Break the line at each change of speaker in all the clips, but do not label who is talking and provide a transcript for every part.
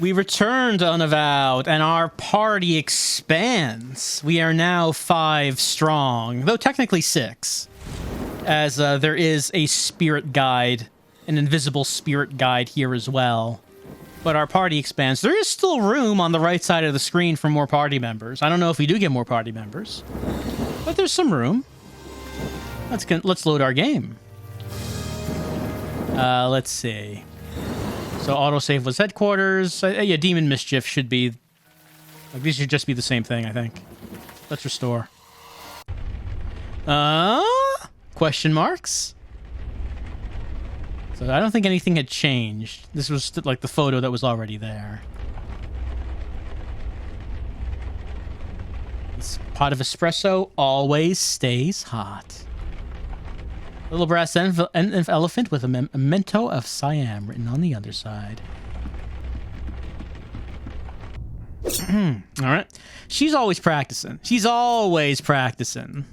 We returned to Unavowed, and our party expands. We are now 5 strong, though technically 6, as there is a spirit guide, an invisible spirit guide here as well. But our party expands. There is still room on the right side of the screen for more party members. I don't know if we do get more party members, but there's some room. Let's load our game. Let's see. So autosave was headquarters. Yeah, Demon Mischief should be... Like, these should just be the same thing, I think. Let's restore. Question marks? So I don't think anything had changed. This was like the photo that was already there. This pot of espresso always stays hot. Little brass elephant with a memento of Siam written on the underside. All right. She's always practicing. She's always practicing.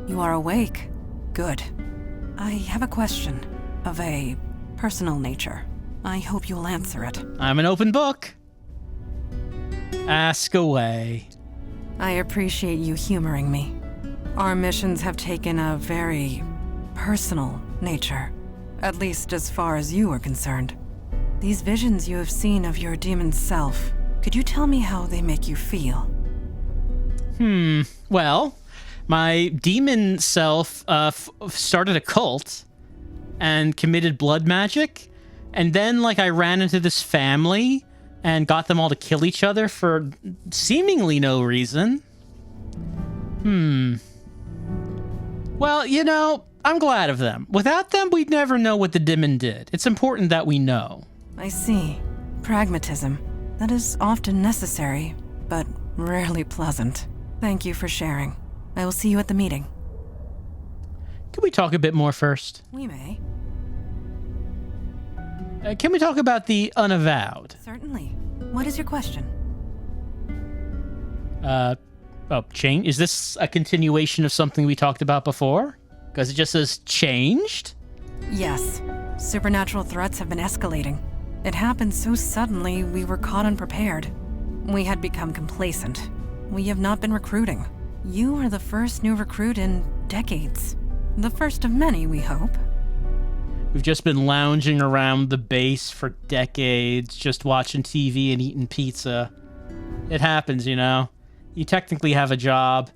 You are awake. Good. I have a question of a personal nature. I hope you'll answer it.
I'm an open book. Ask away.
I appreciate you humoring me. Our missions have taken a very personal nature, at least as far as you are concerned. These visions you have seen of your demon self, could you tell me how they make you feel?
Well, my demon self started a cult and committed blood magic, and then like I ran into this family and got them all to kill each other for seemingly no reason. Well, you know, I'm glad of them. Without them, we'd never know what the demon did. It's important that we know.
I see. Pragmatism. That is often necessary, but rarely pleasant. Thank you for sharing. I will see you at the meeting.
Can we talk a bit more first?
We may.
Can we talk about the Unavowed?
Certainly. What is your question?
Change? Is this a continuation of something we talked about before? Because it just says changed?
Yes. Supernatural threats have been escalating. It happened so suddenly we were caught unprepared. We had become complacent. We have not been recruiting. You are the first new recruit in decades. The first of many, we hope.
We've just been lounging around the base for decades, just watching TV and eating pizza. It happens, you know? You technically have a job,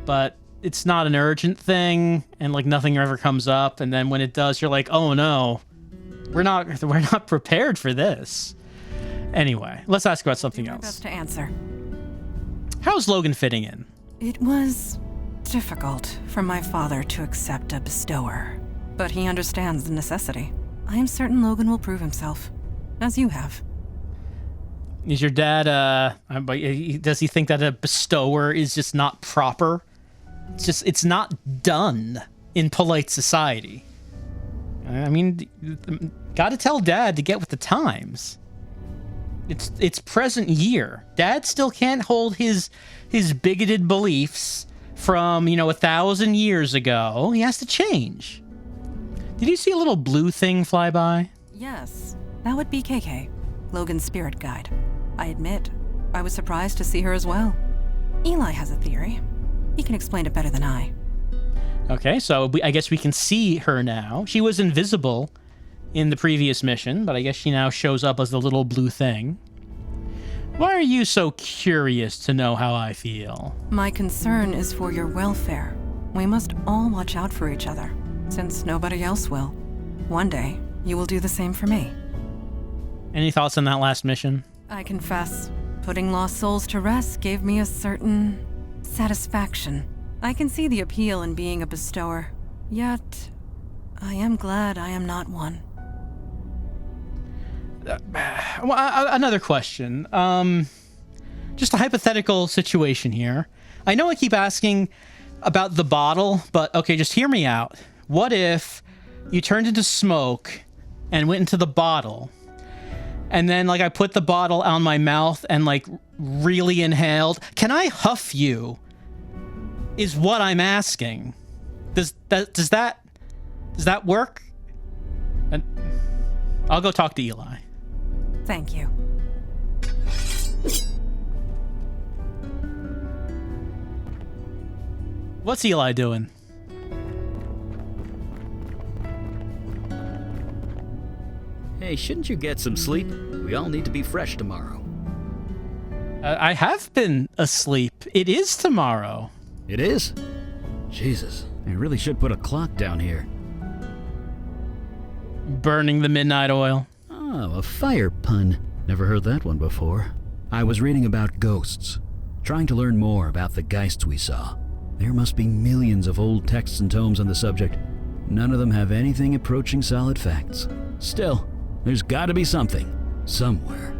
but it's not an urgent thing, and like nothing ever comes up, and then when it does, you're like, oh no, we're not prepared for this. Anyway, let's ask about something else.
Best to answer.
How's Logan fitting in?
It was difficult for my father to accept a bestower, but he understands the necessity. I am certain Logan will prove himself, as you have.
Is your dad, does he think that a bestower is just not proper? It's not done in polite society. I mean, gotta tell Dad to get with the times. It's present year. Dad still can't hold his bigoted beliefs from, 1,000 years ago. He has to change. Did you see a little blue thing fly by?
Yes, that would be KK, Logan's spirit guide. I admit, I was surprised to see her as well. Eli has a theory. He can explain it better than I.
Okay, so I guess we can see her now. She was invisible in the previous mission, but I guess she now shows up as the little blue thing. Why are you so curious to know how I feel?
My concern is for your welfare. We must all watch out for each other, since nobody else will. One day, you will do the same for me.
Any thoughts on that last mission?
I confess, putting lost souls to rest gave me a certain satisfaction. I can see the appeal in being a bestower, yet I am glad I am not one.
Another question. Just a hypothetical situation here. I know I keep asking about the bottle, but okay, just hear me out. What if you turned into smoke and went into the bottle, and then like I put the bottle on my mouth and like really inhaled? Can I huff you? Is what I'm asking. Does that work? And I'll go talk to Eli.
Thank you.
What's Eli doing?
Hey, shouldn't you get some sleep? We all need to be fresh tomorrow.
I have been asleep. It is tomorrow.
It is? Jesus, I really should put a clock down here.
Burning the midnight oil.
Oh, a fire pun. Never heard that one before. I was reading about ghosts, trying to learn more about the geists we saw. There must be millions of old texts and tomes on the subject. None of them have anything approaching solid facts. Still, there's gotta be something, somewhere.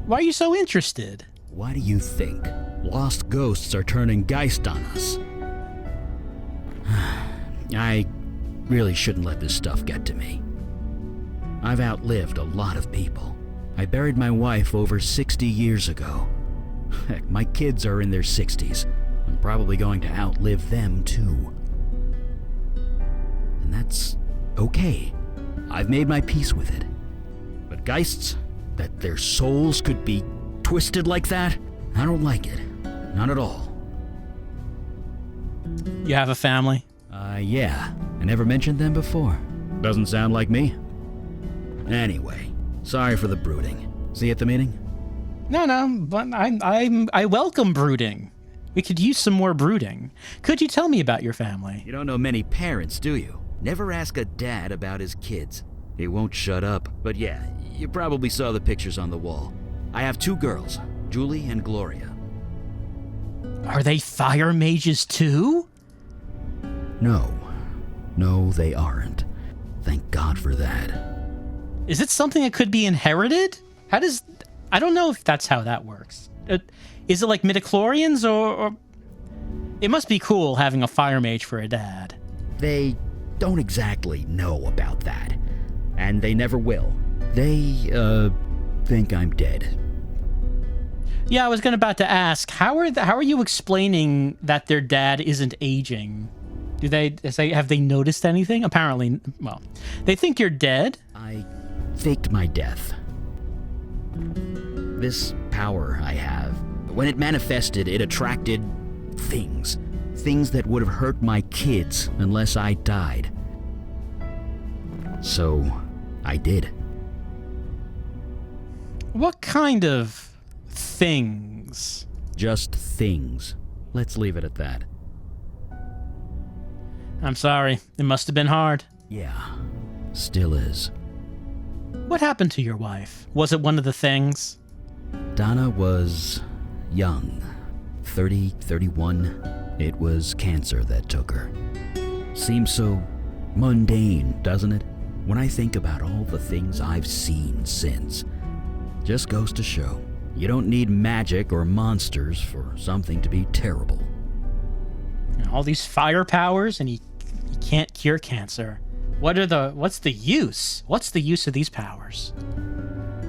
Why are you so interested?
Why do you think lost ghosts are turning geist on us? I really shouldn't let this stuff get to me. I've outlived a lot of people. I buried my wife over 60 years ago. Heck, my kids are in their 60s. I'm probably going to outlive them too. And that's okay. I've made my peace with it. But geists, that their souls could be twisted like that, I don't like it. Not at all.
You have a family?
Yeah. I never mentioned them before. Doesn't sound like me. Anyway, sorry for the brooding. See you at the meeting?
No, but I welcome brooding. We could use some more brooding. Could you tell me about your family?
You don't know many parents, do you? Never ask a dad about his kids. He won't shut up. But yeah, you probably saw the pictures on the wall. I have 2 girls, Julie and Gloria.
Are they fire mages too?
No, they aren't. Thank God for that.
Is it something that could be inherited? I don't know if that's how that works. Is it like midichlorians or... It must be cool having a fire mage for a dad.
They don't exactly know about that. And they never will. They, think I'm dead.
Yeah, I was about to ask, how are you explaining that their dad isn't aging? Have they noticed anything? Apparently, well, they think you're dead.
I faked my death. This power I have, when it manifested, it attracted things. Things that would have hurt my kids unless I died. So, I did.
What kind of things?
Just things. Let's leave it at that.
I'm sorry. It must have been hard.
Yeah, still is.
What happened to your wife? Was it one of the things?
Donna was young. 30, 31. It was cancer that took her. Seems so mundane, doesn't it? When I think about all the things I've seen since. Just goes to show, you don't need magic or monsters for something to be terrible.
All these fire powers, and you can't cure cancer. What's the use? What's the use of these powers?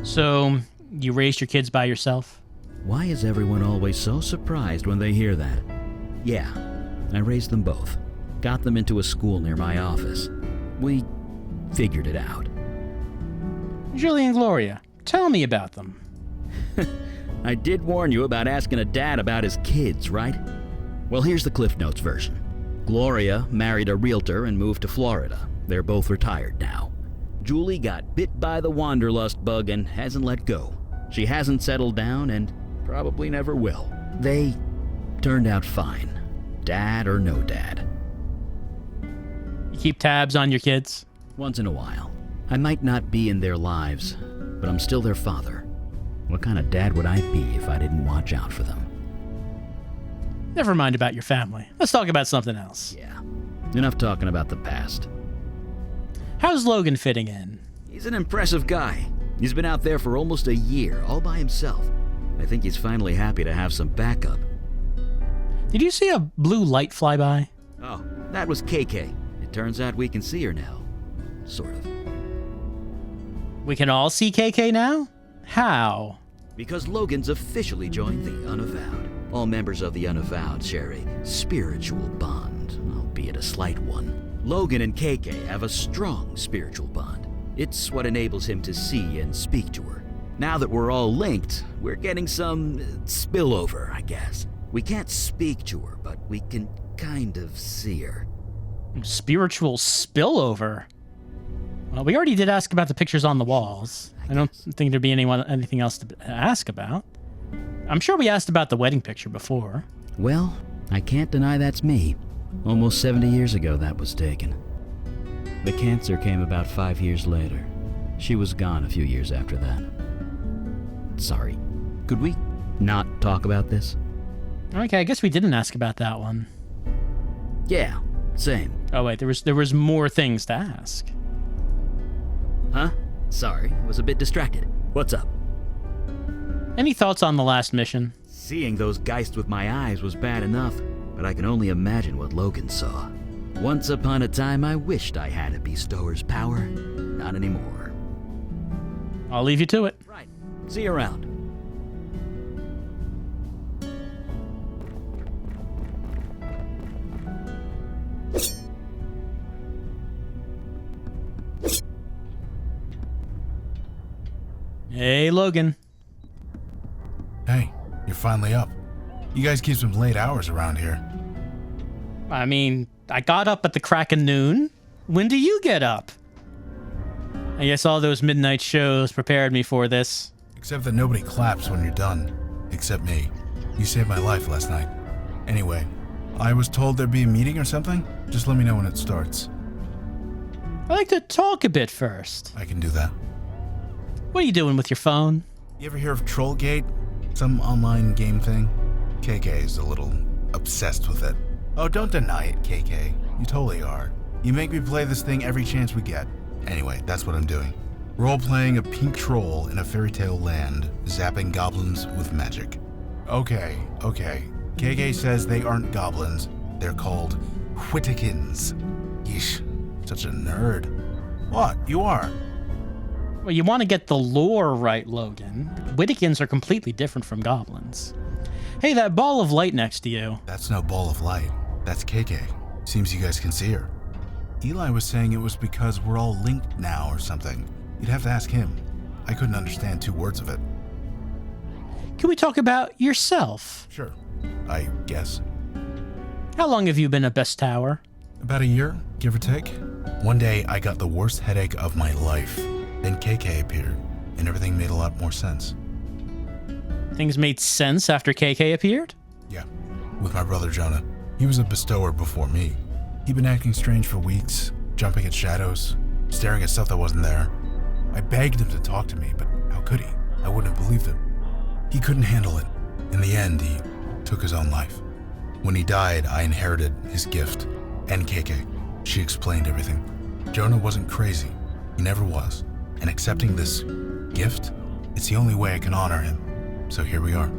So, you raised your kids by yourself?
Why is everyone always so surprised when they hear that? Yeah, I raised them both. Got them into a school near my office. We figured it out.
Julie and Gloria, tell me about them.
I did warn you about asking a dad about his kids, right? Well, here's the Cliff Notes version. Gloria married a realtor and moved to Florida. They're both retired now. Julie got bit by the wanderlust bug and hasn't let go. She hasn't settled down and probably never will. They turned out fine. Dad or no dad.
You keep tabs on your kids?
Once in a while. I might not be in their lives, but I'm still their father. What kind of dad would I be if I didn't watch out for them?
Never mind about your family. Let's talk about something else.
Yeah, enough talking about the past.
How's Logan fitting in?
He's an impressive guy. He's been out there for almost a year, all by himself. I think he's finally happy to have some backup.
Did you see a blue light fly by?
Oh, that was KK. It turns out we can see her now. Sort of.
We can all see KK now? How?
Because Logan's officially joined the Unavowed. All members of the Unavowed share a spiritual bond, albeit a slight one. Logan and KK have a strong spiritual bond. It's what enables him to see and speak to her. Now that we're all linked, we're getting some spillover, I guess. We can't speak to her, but we can kind of see her.
Spiritual spillover? Well, we already did ask about the pictures on the walls. I don't think there'd be anything else to ask about. I'm sure we asked about the wedding picture before.
Well, I can't deny that's me. Almost 70 years ago that was taken. The cancer came about 5 years later. She was gone a few years after that. Sorry. Could we not talk about this?
Okay, I guess we didn't ask about that one.
Yeah, same.
Oh wait, there was more things to ask.
Huh? Sorry, was a bit distracted. What's up?
Any thoughts on the last mission?
Seeing those geists with my eyes was bad enough, but I can only imagine what Logan saw. Once upon a time, I wished I had a bestower's power. Not anymore.
I'll leave you to it.
Right. See you around.
Hey, Logan.
Hey, you're finally up. You guys keep some late hours around here.
I mean, I got up at the crack of noon. When do you get up? I guess all those midnight shows prepared me for this.
Except that nobody claps when you're done. Except me. You saved my life last night. Anyway, I was told there'd be a meeting or something. Just let me know when it starts.
I like to talk a bit first.
I can do that.
What are you doing with your phone?
You ever hear of Trollgate? Some online game thing? KK is a little obsessed with it. Oh, don't deny it, KK. You totally are. You make me play this thing every chance we get. Anyway, that's what I'm doing. Role-playing a pink troll in a fairy tale land, zapping goblins with magic. Okay. KK says they aren't goblins. They're called Whittikins. Yeesh, such a nerd. What? You are?
Well, you want to get the lore right, Logan. Whittikins are completely different from goblins. Hey, that ball of light next to you.
That's no ball of light. That's KK. Seems you guys can see her. Eli was saying it was because we're all linked now or something. You'd have to ask him. I couldn't understand 2 words of it.
Can we talk about yourself?
Sure, I guess.
How long have you been a best tower?
About a year, give or take. One day, I got the worst headache of my life. Then KK appeared, and everything made a lot more sense.
Things made sense after KK appeared?
Yeah, with my brother Jonah. He was a bestower before me. He'd been acting strange for weeks, jumping at shadows, staring at stuff that wasn't there. I begged him to talk to me, but how could he? I wouldn't have believed him. He couldn't handle it. In the end, he took his own life. When he died, I inherited his gift. And KK. She explained everything. Jonah wasn't crazy. He never was. And accepting this gift, it's the only way I can honor him. So here we are.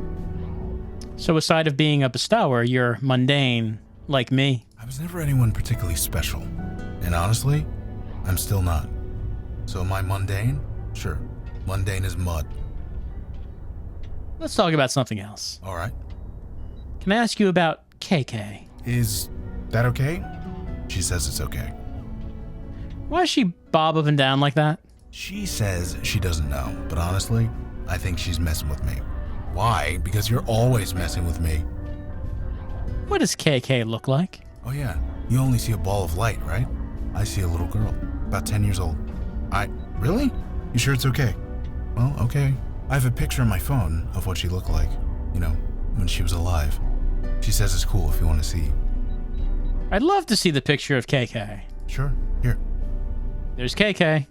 So aside of being a bestower, you're mundane, like me.
I was never anyone particularly special. And honestly, I'm still not. So am I mundane? Sure. Mundane as mud.
Let's talk about something else.
All right.
Can I ask you about KK?
Is that okay? She says it's okay.
Why does she bob up and down like that?
She says she doesn't know, but honestly, I think she's messing with me. Why? Because you're always messing with me.
What does KK look like?
Oh yeah, you only see a ball of light, right? I see a little girl, about 10 years old. Really? You sure it's okay? Well, okay. I have a picture on my phone of what she looked like, when she was alive. She says it's cool if you want to see.
I'd love to see the picture of KK.
Sure, here.
There's KK.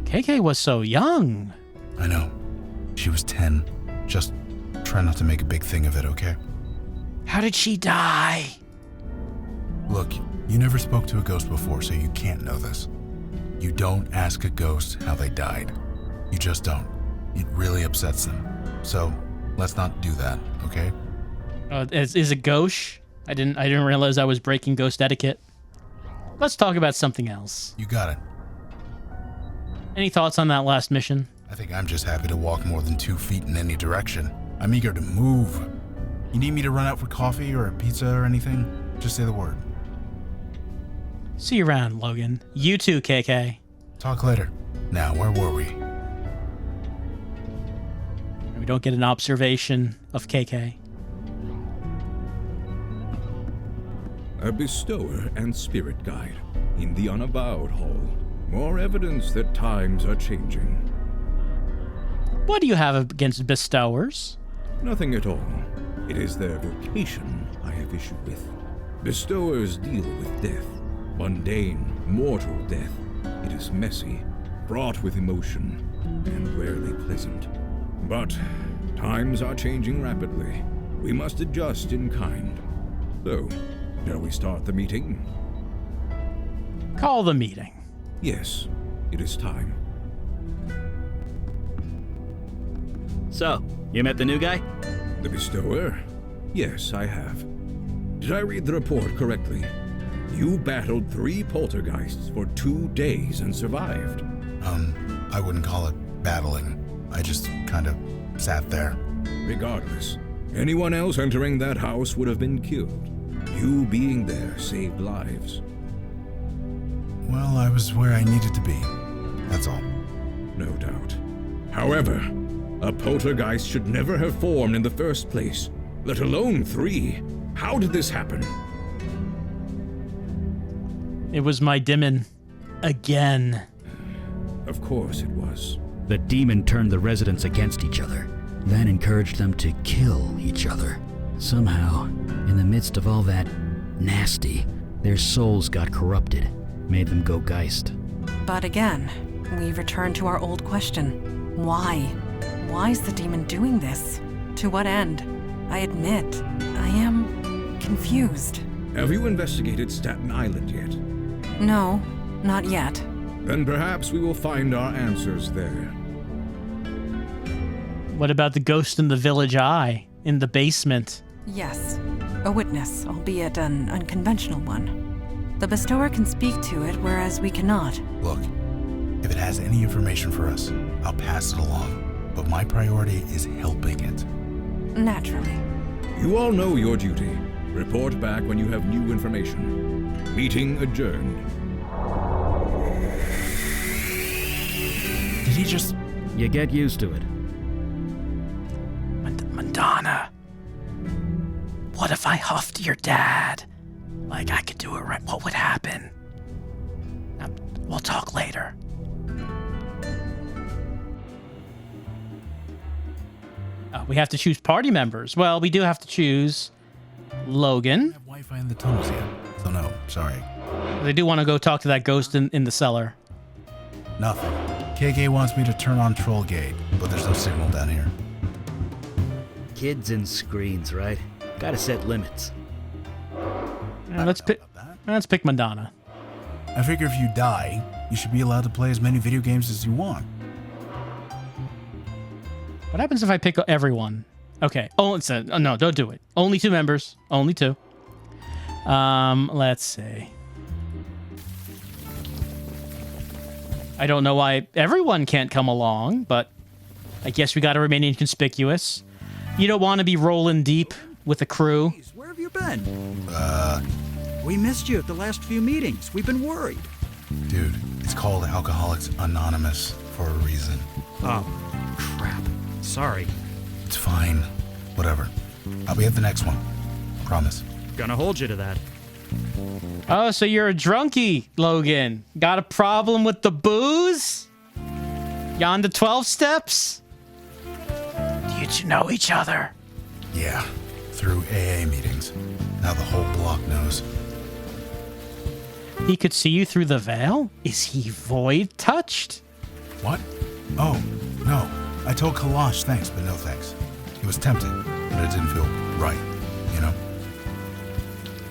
KK was so young.
I know. She was 10. Just try not to make a big thing of it, okay?
How did she die?
Look, you never spoke to a ghost before, so you can't know this. You don't ask a ghost how they died. You just don't. It really upsets them. So, let's not do that, okay?
Is it gauche? I didn't realize I was breaking ghost etiquette. Let's talk about something else.
You got it.
Any thoughts on that last mission?
I think I'm just happy to walk more than 2 feet in any direction. I'm eager to move. You need me to run out for coffee or a pizza or anything? Just say the word.
See you around, Logan. You too, KK.
Talk later. Now, where were we?
We don't get an observation of KK.
A bestower and spirit guide in the Unavowed hall. More evidence that times are changing.
What do you have against bestowers?
Nothing at all. It is their vocation I have issue with. Bestowers deal with death. Mundane, mortal death. It is messy, fraught with emotion, and rarely pleasant. But times are changing rapidly. We must adjust in kind. So, shall we start the meeting?
Call the meeting.
Yes, it is time.
So, you met the new guy?
The bestower? Yes, I have. Did I read the report correctly? You battled 3 poltergeists for 2 days and survived.
I wouldn't call it battling. I just kind of sat there.
Regardless, anyone else entering that house would have been killed. You being there saved lives.
Well, I was where I needed to be. That's all.
No doubt. However, a poltergeist should never have formed in the first place, let alone 3. How did this happen?
It was my demon. Again.
Of course it was.
The demon turned the residents against each other, then encouraged them to kill each other. Somehow, in the midst of all that nasty, their souls got corrupted, made them go geist.
But again, we return to our old question. Why? Why is the demon doing this? To what end? I admit, I am confused.
Have you investigated Staten Island yet?
No, not yet.
Then perhaps we will find our answers there.
What about the ghost in the Village Eye? In the basement?
Yes, a witness, albeit an unconventional one. The bestower can speak to it, whereas we cannot.
Look, if it has any information for us, I'll pass it along. But my priority is helping it.
Naturally.
You all know your duty. Report back when you have new information. Meeting adjourned.
Did he just...
You get used to it.
Madonna. What if I huffed your dad? Like I could do it right. What would happen? We'll talk later. We have to choose party members. Well, we do have to choose Logan.
I don't have Wi-Fi in the tunnels yet, so no, sorry.
They do want to go talk to that ghost in the cellar.
Nothing. KK wants me to turn on Trollgate, but there's no signal down here.
Kids and screens, right? Gotta set limits.
Let's pick Madonna.
I figure if you die, you should be allowed to play as many video games as you want.
What happens if I pick everyone? Okay. Oh, no, don't do it. Only 2 members. Only 2. Let's see. I don't know why everyone can't come along, but I guess we got to remain inconspicuous. You don't want to be rolling deep with a crew.
Where have you been? We missed you at the last few meetings. We've been worried.
Dude, it's called Alcoholics Anonymous for a reason.
Oh, crap. Sorry.
It's fine. Whatever. I'll be at the next one. Promise.
Gonna hold you to that.
Oh, so you're a drunkie, Logan. Got a problem with the booze? You on the 12 steps? Do you 2 know each other?
Yeah, through AA meetings. Now the whole block knows.
He could see you through the veil? Is he void touched?
What? Oh, no. I told Kalash thanks, but no thanks. It was tempting, but it didn't feel right, you know?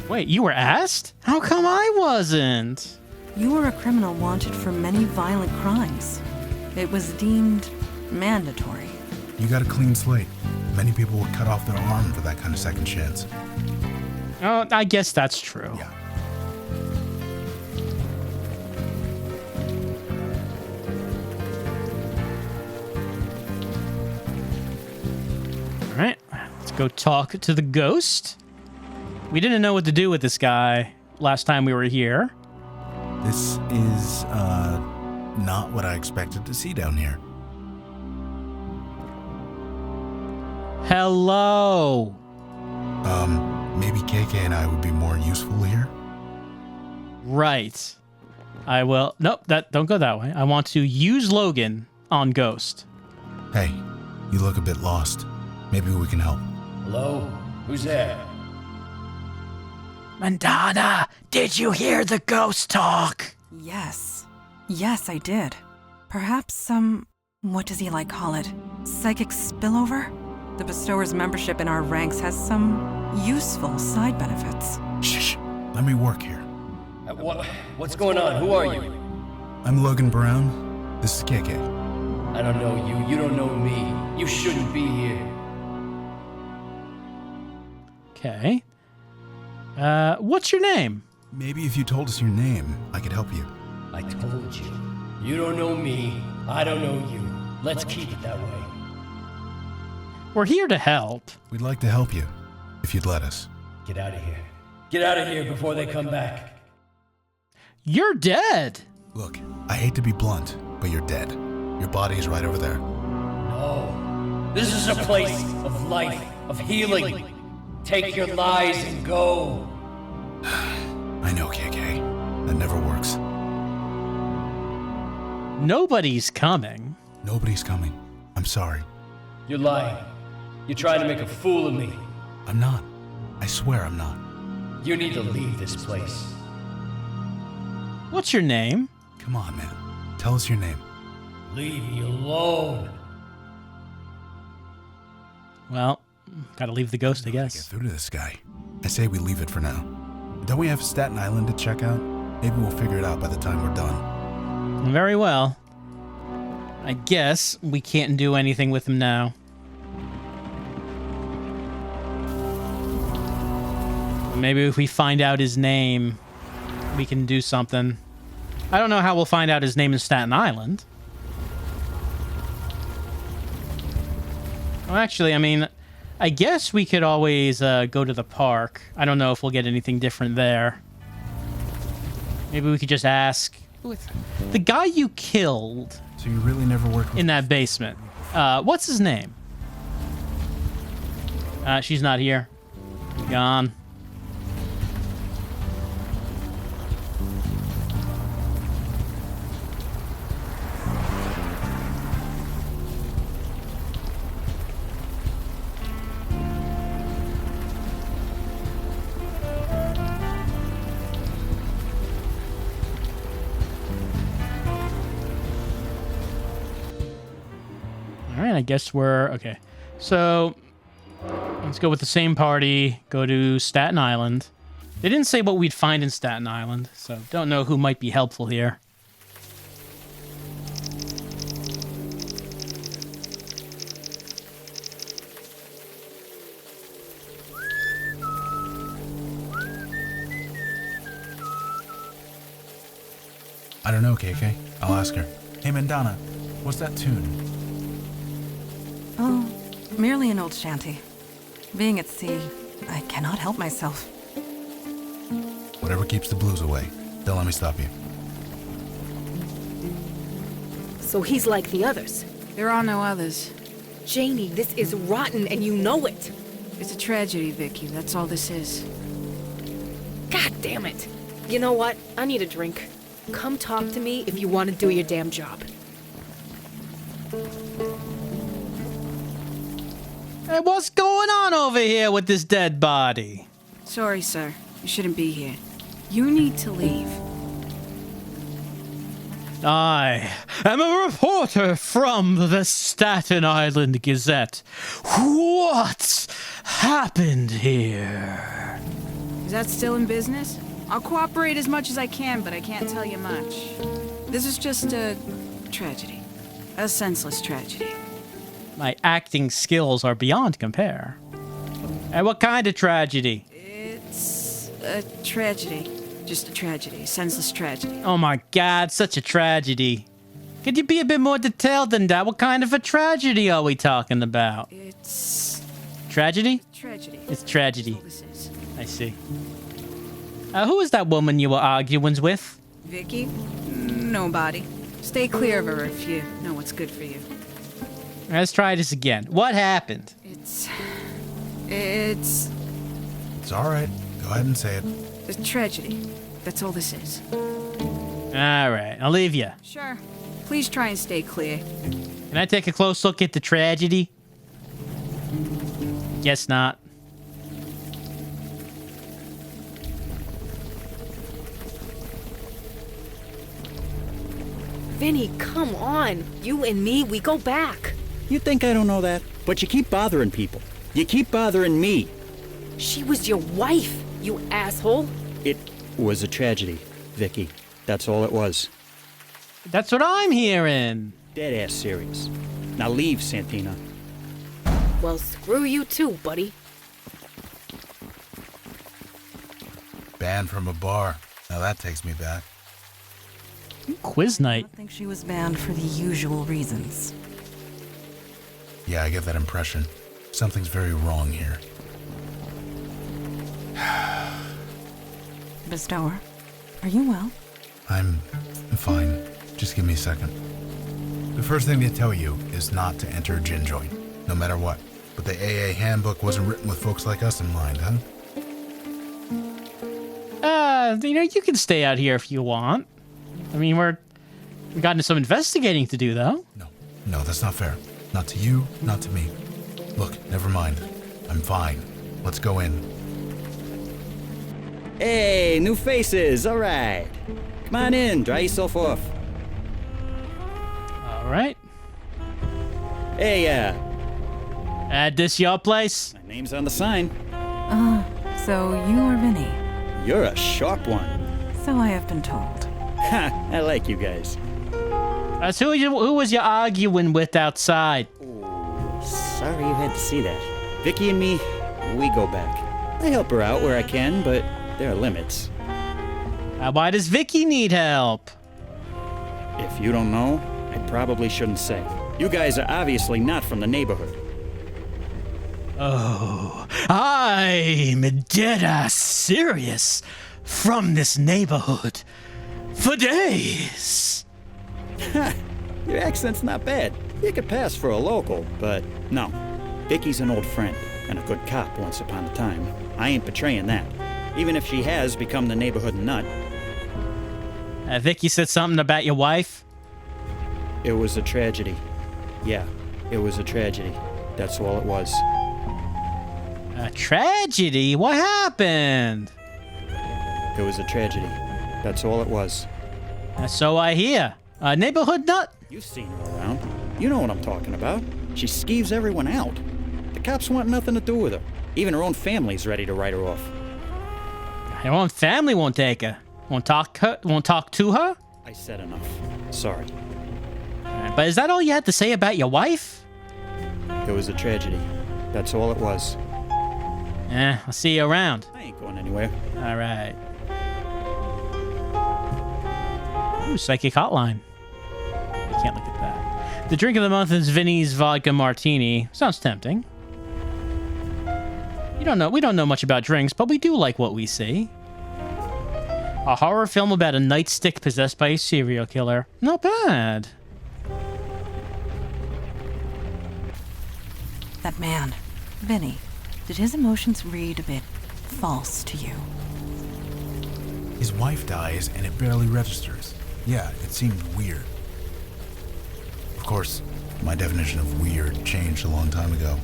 Wait, you were asked? How come I wasn't?
You were a criminal wanted for many violent crimes. It was deemed mandatory.
You got a clean slate. Many people would cut off their arm for that kind of second chance.
Oh, I guess that's true.
Yeah.
All right, let's go talk to the ghost. We didn't know what to do with this guy last time we were here.
This is, not what I expected to see down here.
Hello.
Maybe KK and I would be more useful here?
Right. I will. Nope, don't go that way. I want to use Logan on Ghost.
Hey, you look a bit lost. Maybe we can help.
Hello? Who's there?
Madonna, did you hear the ghost talk?
Yes. Yes, I did. Perhaps some, what does he like call it? Psychic spillover? The bestower's membership in our ranks has some useful side benefits.
Shh, let me work here.
What's going on? Who are you?
I'm Logan Brown. This is KK.
I don't know you. You don't know me. You shouldn't be here.
Okay. What's your name?
Maybe if you told us your name, I could help you.
I told you. You don't know me. I don't know you. Let's keep it that way.
We're here to help.
We'd like to help you, if you'd let us.
Get out of here. Get out of here before they come back.
You're dead.
Look, I hate to be blunt, but you're dead. Your body is right over there.
No. This is a place of life, of healing. Take your lies and go.
I know, KK. That never works.
Nobody's coming.
Nobody's coming. I'm sorry.
You're lying. You're trying to make a fool of me.
I'm not. I swear I'm not.
You need to leave this place.
What's your name?
Come on, man. Tell us your name.
Leave me alone.
Well, gotta leave the ghost, I
Get
guess.
through to this guy. I say we leave it for now. Don't we have Staten Island to check out? Maybe we'll figure it out by the time we're done.
Very well. I guess we can't do anything with him now. Maybe if we find out his name, we can do something. I don't know how we'll find out his name in Staten Island. Well, actually, I mean, I guess we could always go to the park. I don't know if we'll get anything different there. Maybe we could just ask the guy you killed
So you really never worked with
in that basement. What's his name? She's not here. Gone. I guess we're okay. So let's go with the same party. Go to Staten Island. They didn't say what we'd find in Staten Island, so don't know who might be helpful here.
I don't know, KK. I'll ask her. Hey, Mandana, what's that tune?
Oh, merely an old shanty. Being at sea, I cannot help myself.
Whatever keeps the blues away. Don't let me stop you.
So he's like the others.
There are no others.
Janie, this is rotten and you know it.
It's a tragedy, Vicky. That's all this is.
God damn it. You know what? I need a drink. Come talk to me if you want to do your damn job.
Hey, what's going on over here with this dead body?
Sorry, sir. You shouldn't be here. You need to leave.
I am a reporter from the Staten Island Gazette. What happened here?
Is that still in business? I'll cooperate as much as I can, but I can't tell you much. This is just a tragedy. A senseless tragedy.
My acting skills are beyond compare. And what kind of tragedy?
It's a tragedy. Just a tragedy. A senseless tragedy.
Oh my god, such a tragedy. Could you be a bit more detailed than that? What kind of a tragedy are we talking about?
It's
Tragedy?
tragedy.
It's tragedy.
This is.
I see. Who is that woman you were arguing with?
Vicky? Nobody. Stay clear of her if you know what's good for you.
Let's try this again. What happened?
It's
It's all right. Go ahead and say it.
a tragedy. That's all this is.
All right, I'll leave you.
Sure. Please try and stay clear.
Can I take a close look at the tragedy? Guess not.
Vinny, come on. You and me, we go back.
You think I don't know that? But you keep bothering people. You keep bothering me.
She was your wife, you asshole.
It was a tragedy, Vicky. That's all it was.
That's what I'm hearing.
Dead-ass serious. Now leave, Santina.
Well, screw you too, buddy.
Banned from a bar. Now that takes me back.
Quiz night.
I think she was banned for the usual reasons.
Yeah, I get that impression. Something's very wrong here.
Bestower, are you well?
I'm fine. Just give me a second. The first thing they tell you is not to enter a gin joint, no matter what. But the AA handbook wasn't written with folks like us in mind, huh?
You can stay out here if you want. I mean, we got into some investigating to do, though.
No, that's not fair. Not to you, not to me. Look, never mind. I'm fine. Let's go in.
Hey, new faces. All right. Come on in. Dry yourself off.
All right.
Hey,
This your place?
my name's on the sign.
So you are Vinny.
You're a sharp one.
So I have been told.
Ha, I like you guys.
That's who was you arguing with outside?
Sorry you had to see that. Vicky and me, we go back. I help her out where I can, but there are limits.
Why does Vicky need help?
If you don't know, I probably shouldn't say. You guys are obviously not from the neighborhood.
Oh, I'm dead-ass serious from this neighborhood for days.
Your accent's not bad. You could pass for a local, but no. Vicky's an old friend and a good cop once upon a time. I ain't betraying that, even if she has become the neighborhood nut.
Vicky said something about your wife?
It was a tragedy. Yeah, it was a tragedy. That's all it was.
A tragedy? What happened?
It was a tragedy. That's all it was.
So I hear. A neighborhood nut?
You've seen her around. You know what I'm talking about. She skeeves everyone out. The cops want nothing to do with her. Even her own family's ready to write her off.
Her own family won't take her. Won't talk to her?
I said enough. Sorry.
But is that all you had to say about your wife?
It was a tragedy. That's all it was.
I'll see you around.
I ain't going anywhere.
All right. Ooh, psychic hotline. You can't look at that. The drink of the month is Vinny's vodka martini. Sounds tempting. We don't know much about drinks, but we do like what we see. A horror film about a nightstick possessed by a serial killer. Not bad.
That man, Vinny, did his emotions read a bit false to you?
His wife dies and it barely registers. Yeah, it seemed weird. Of course, my definition of weird changed a long time ago.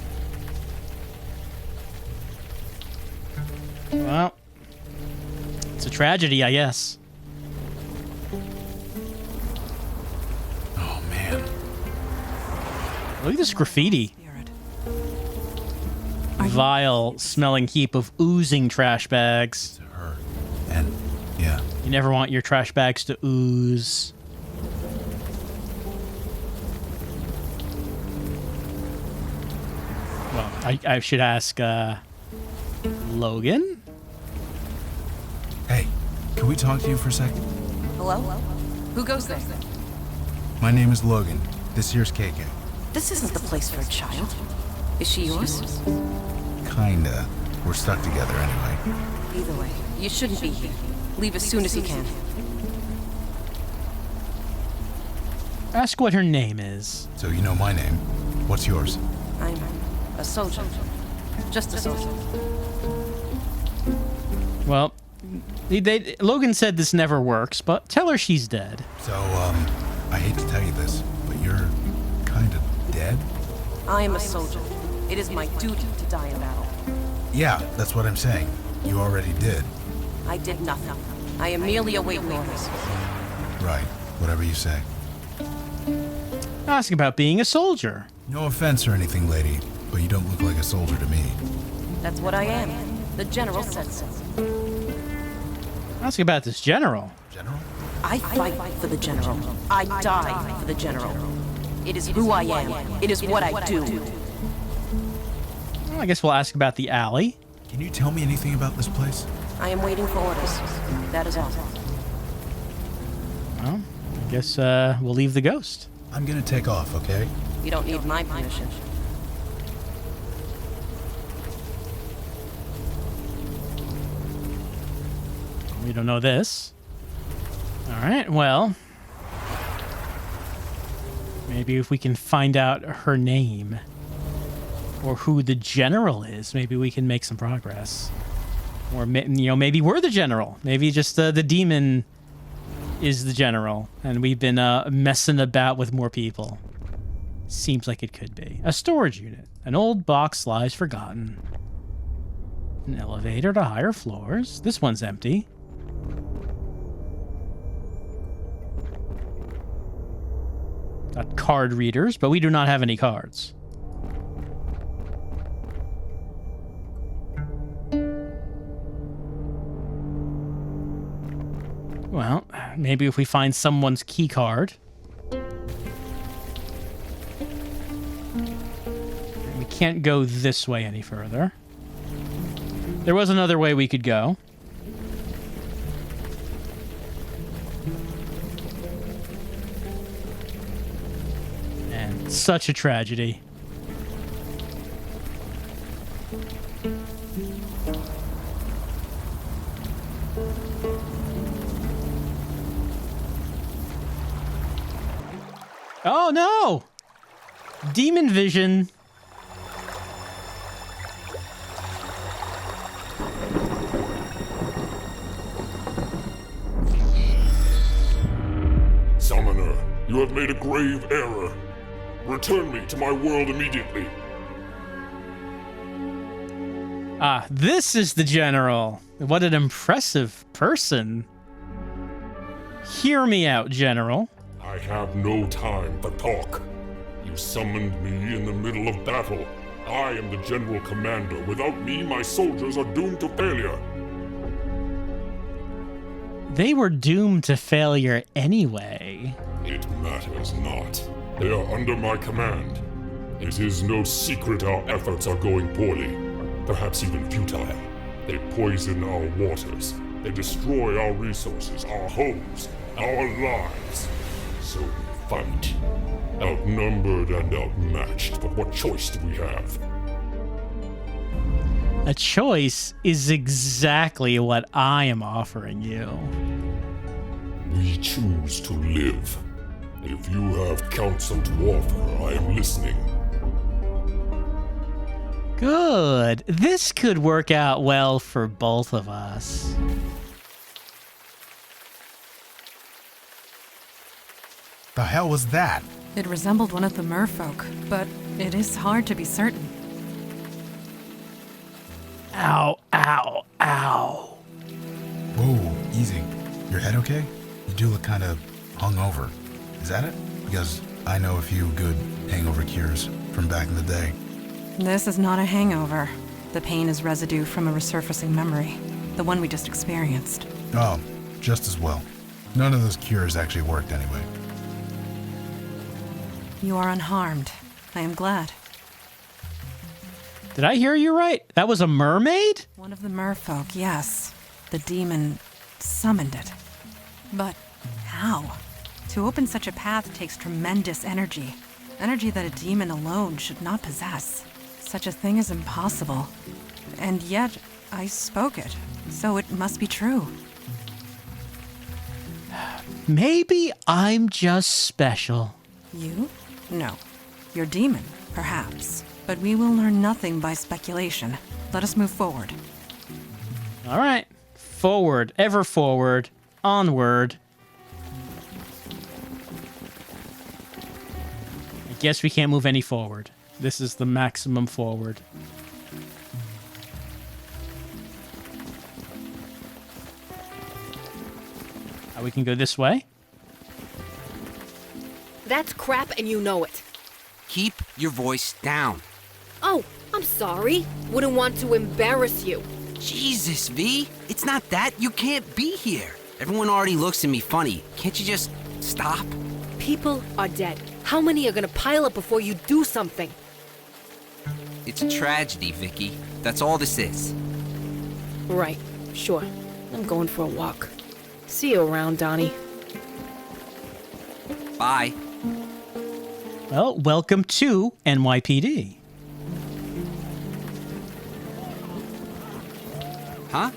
Well, it's a tragedy, I guess.
Oh, man.
Look at this graffiti.
Spirit.
Vile smelling heap of oozing trash bags.
To her. And, yeah.
You never want your trash bags to ooze. Well, I should ask, Logan?
Hey, can we talk to you for a second?
Hello? Who goes there?
My name is Logan. This here's KK.
This isn't the place for a child. Is she yours?
Kinda. We're stuck together anyway.
Either way, you shouldn't be here. Leave as soon as you can.
Ask what her name is.
So you know my name. What's yours?
I'm a soldier. Just a soldier.
Well, Logan said this never works, but tell her she's dead.
So, I hate to tell you this, but you're kind of dead?
I am a soldier. It is my duty to die in battle.
Yeah, that's what I'm saying. You already did.
I did nothing. I am merely awaiting orders.
Right, whatever you say.
Ask about being a soldier.
No offense or anything, lady, but you don't look like a soldier to me.
That's what I am. The general said so.
Ask about this general.
General?
I fight for the general. I die for the general. It is who I am. It is what I do.
Well, I guess we'll ask about the alley.
Can you tell me anything about this place?
I am waiting for orders. That is all.
Well, I guess we'll leave the ghost.
I'm gonna take off, okay?
You don't need my permission.
We don't know this. All right, well, maybe if we can find out her name or who the general is, maybe we can make some progress. Or, maybe we're the general. Maybe just the demon is the general, and we've been messing about with more people. Seems like it could be. A storage unit. An old box lies forgotten. An elevator to higher floors. This one's empty. Got card readers, but we do not have any cards. Well, maybe if we find someone's key card. We can't go this way any further. There was another way we could go. And such a tragedy. Oh no! Demon vision.
Summoner, you have made a grave error. Return me to my world immediately.
Ah, this is the general. What an impressive person. Hear me out, General.
I have no time for talk. You summoned me in the middle of battle. I am the general commander. Without me, my soldiers are doomed to failure.
They were doomed to failure anyway.
It matters not. They are under my command. It is no secret our efforts are going poorly, perhaps even futile. They poison our waters. They destroy our resources, our homes, our lives. So we fight. Outnumbered and outmatched, but what choice do we have?
A choice is exactly what I am offering you.
We choose to live. If you have counsel to offer, I am listening.
Good. This could work out well for both of us.
The hell was that?
It resembled one of the merfolk, but it is hard to be certain.
Ow, ow, ow.
Whoa, easy. Your head okay? You do look kind of hungover. Is that it? Because I know a few good hangover cures from back in the day.
This is not a hangover. The pain is residue from a resurfacing memory, the one we just experienced.
Oh, just as well. None of those cures actually worked anyway.
You are unharmed. I am glad.
Did I hear you right? That was a mermaid?
One of the merfolk, yes. The demon summoned it. But how? To open such a path takes tremendous energy. Energy that a demon alone should not possess. Such a thing is impossible. And yet, I spoke it, so it must be true.
Maybe I'm just special.
You? No. Your demon, perhaps. But we will learn nothing by speculation. Let us move forward.
All right. Forward. Ever forward. Onward. I guess we can't move any forward. This is the maximum forward. We can go this way.
That's crap and you know it.
Keep your voice down.
Oh, I'm sorry. Wouldn't want to embarrass you.
Jesus, V. It's not that. You can't be here. Everyone already looks at me funny. Can't you just stop?
People are dead. How many are gonna pile up before you do something?
It's a tragedy, Vicky. That's all this is.
Right. Sure. I'm going for a walk. See you around, Donnie.
Bye.
Well, welcome to NYPD.
Huh?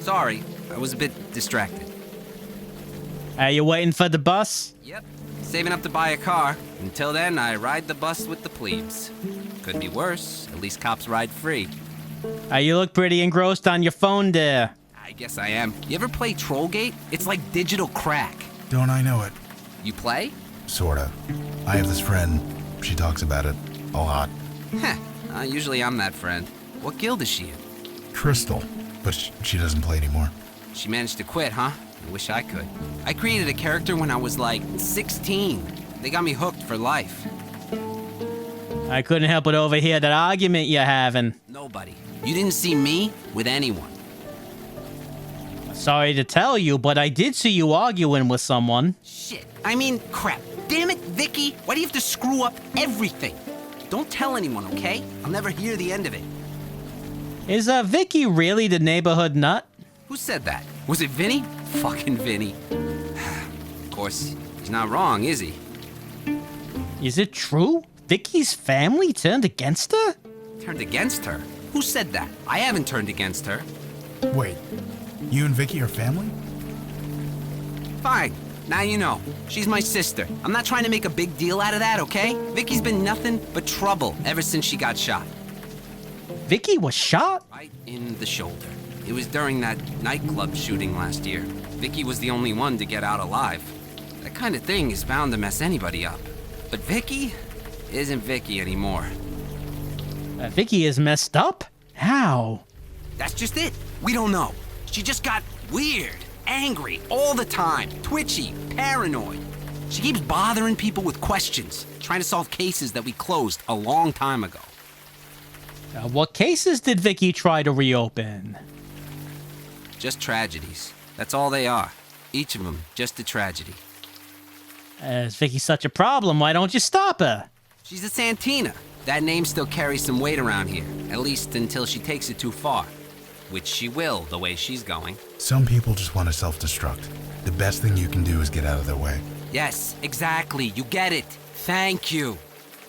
Sorry, I was a bit distracted.
Are you waiting for the bus?
Yep. Saving up to buy a car. Until then, I ride the bus with the plebes. Could be worse. At least cops ride free.
You look pretty engrossed on your phone there.
I guess I am. You ever play Trollgate? It's like digital crack.
Don't I know it?
You play?
Sorta. I have this friend. She talks about it a lot.
Heh. Usually I'm that friend. What guild is she in?
Crystal. But she doesn't play anymore.
She managed to quit, huh? I wish I could. I created a character when I was like 16. They got me hooked for life.
I couldn't help but overhear that argument you're having.
Nobody. You didn't see me with anyone.
Sorry to tell you, but I did see you arguing with someone.
Shit. I mean, crap. Damn it, Vicky. Why do you have to screw up everything? Don't tell anyone, okay? I'll never hear the end of it.
Is Vicky really the neighborhood nut?
Who said that? Was it Vinny? Fucking Vinny. Of course, he's not wrong, is he?
Is it true? Vicky's family turned against her?
Turned against her? Who said that? I haven't turned against her.
Wait, you and Vicky are family?
Fine. Now you know. She's my sister. I'm not trying to make a big deal out of that, okay? Vicky's been nothing but trouble ever since she got shot.
Vicky was shot?
Right in the shoulder. It was during that nightclub shooting last year. Vicky was the only one to get out alive. That kind of thing is bound to mess anybody up. But Vicky isn't Vicky anymore.
Vicky is messed up? How?
That's just it. We don't know. She just got weird, angry all the time, twitchy, paranoid. She keeps bothering people with questions, trying to solve cases that we closed a long time ago.
What cases did Vicky try to reopen?
Just tragedies. That's all they are. Each of them, just a tragedy.
Is Vicky such a problem? Why don't you stop her?
She's a Santina. That name still carries some weight around here, at least until she takes it too far. Which she will, the way she's going.
Some people just want to self-destruct. The best thing you can do is get out of their way.
Yes, exactly. You get it. Thank you.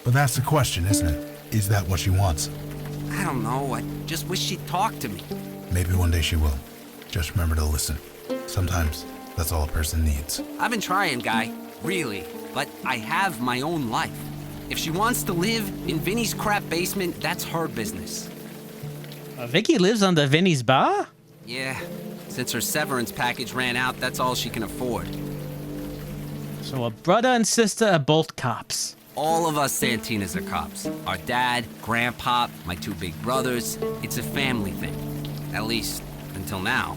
But that's the question, isn't it? Is that what she wants?
I don't know. I just wish she'd talk to me.
Maybe one day she will. Just remember to listen. Sometimes that's all a person needs.
I've been trying, Guy. Really. But I have my own life. If she wants to live in Vinny's crap basement, that's her business.
Vicky lives under Vinny's bar?
Yeah. Since her severance package ran out, that's all she can afford.
So a brother and sister are both cops.
All of us Santinas are cops. Our dad, grandpa, my two big brothers. It's a family thing. At least, until now.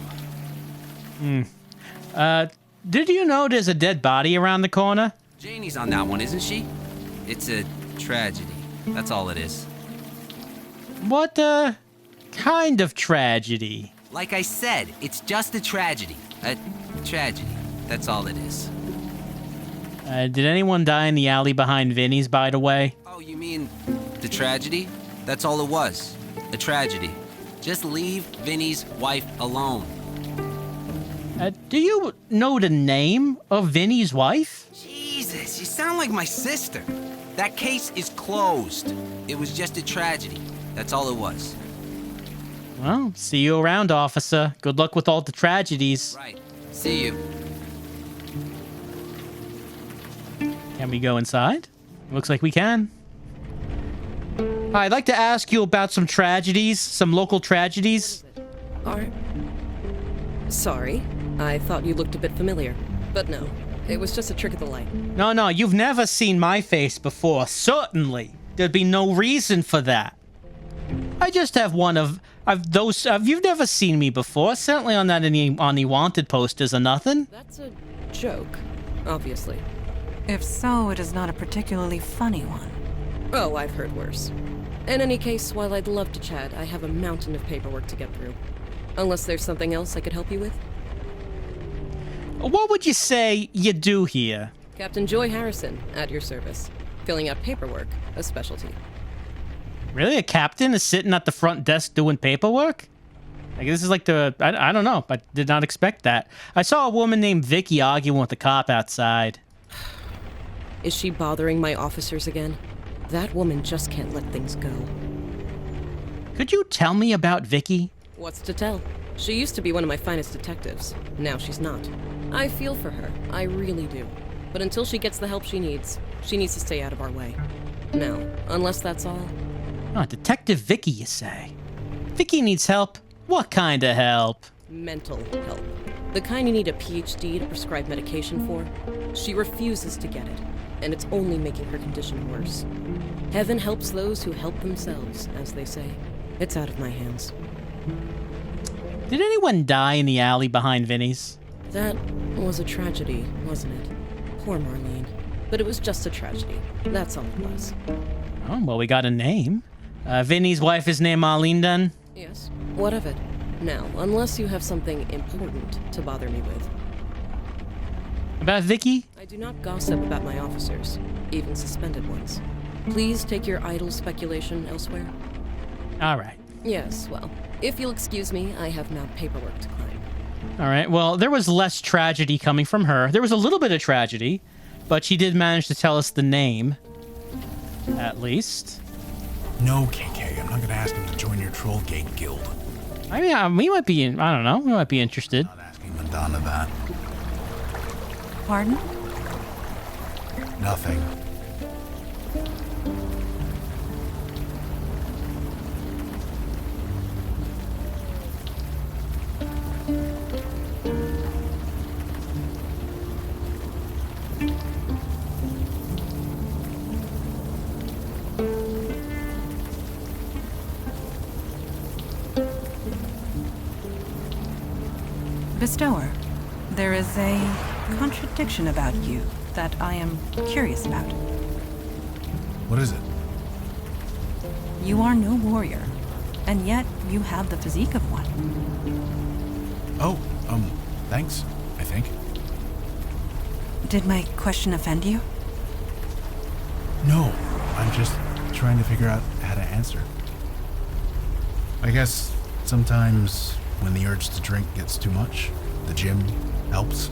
Did you know there's a dead body around the corner?
Janie's on that one, isn't she? It's a tragedy. That's all it is.
What, kind of tragedy?
Like I said, it's just a tragedy. A tragedy. That's all it is.
Did anyone die in the alley behind Vinny's, by the way?
Oh, you mean the tragedy? That's all it was. A tragedy. Just leave Vinny's wife alone.
Do you know the name of Vinny's wife?
Jesus, you sound like my sister. That case is closed. It was just a tragedy. That's all it was.
Well, see you around, officer. Good luck with all the tragedies.
Right. See you.
Can we go inside? Looks like we can. I'd like to ask you about some tragedies, some local tragedies.
Sorry, I thought you looked a bit familiar. But no, it was just a trick of the light.
No, you've never seen my face before, certainly. There'd be no reason for that. I just have one of those. You've never seen me before, certainly on the wanted posters or nothing.
That's a joke, obviously.
If so, it is not a particularly funny one.
Oh, I've heard worse. In any case, while I'd love to chat, I have a mountain of paperwork to get through. Unless there's something else I could help you with?
What would you say you do here?
Captain Joy Harrison, at your service. Filling out paperwork, a specialty.
Really? A captain is sitting at the front desk doing paperwork? Like, this is like I don't know. I did not expect that. I saw a woman named Vicky arguing with the cop outside.
Is she bothering my officers again? That woman just can't let things go.
Could you tell me about Vicky?
What's to tell? She used to be one of my finest detectives. Now she's not. I feel for her. I really do. But until she gets the help she needs to stay out of our way. Now, unless that's all...
Oh, Detective Vicky, you say? Vicky needs help? What kind of help?
Mental help. The kind you need a PhD to prescribe medication for. She refuses to get it, and it's only making her condition worse. Heaven helps those who help themselves, as they say. It's out of my hands.
Did anyone die in the alley behind Vinny's?
That was a tragedy, wasn't it? Poor Marlene. But it was just a tragedy. That's all it was.
Oh, well, we got a name. Vinny's wife is named Marlene, then?
Yes. What of it? Now, unless you have something important to bother me with.
About Vicky?
I do not gossip about my officers, even suspended ones. Please take your idle speculation elsewhere.
All right.
Yes, well, if you'll excuse me, I have now paperwork to climb.
All right, well, there was less tragedy coming from her. There was a little bit of tragedy, but she did manage to tell us the name. At least.
No, KK, I'm not gonna ask him to join your Troll Gate Guild.
I mean, we might be, I don't know, we might be interested.
I'm not asking Madonna that.
Pardon?
Nothing.
Bestower, there is a contradiction about you that I am curious about.
What is it?
You are no warrior, and yet you have the physique of one.
Oh, thanks, I think.
Did my question offend you?
No, I'm just trying to figure out how to answer. I guess sometimes when the urge to drink gets too much, the gym helps.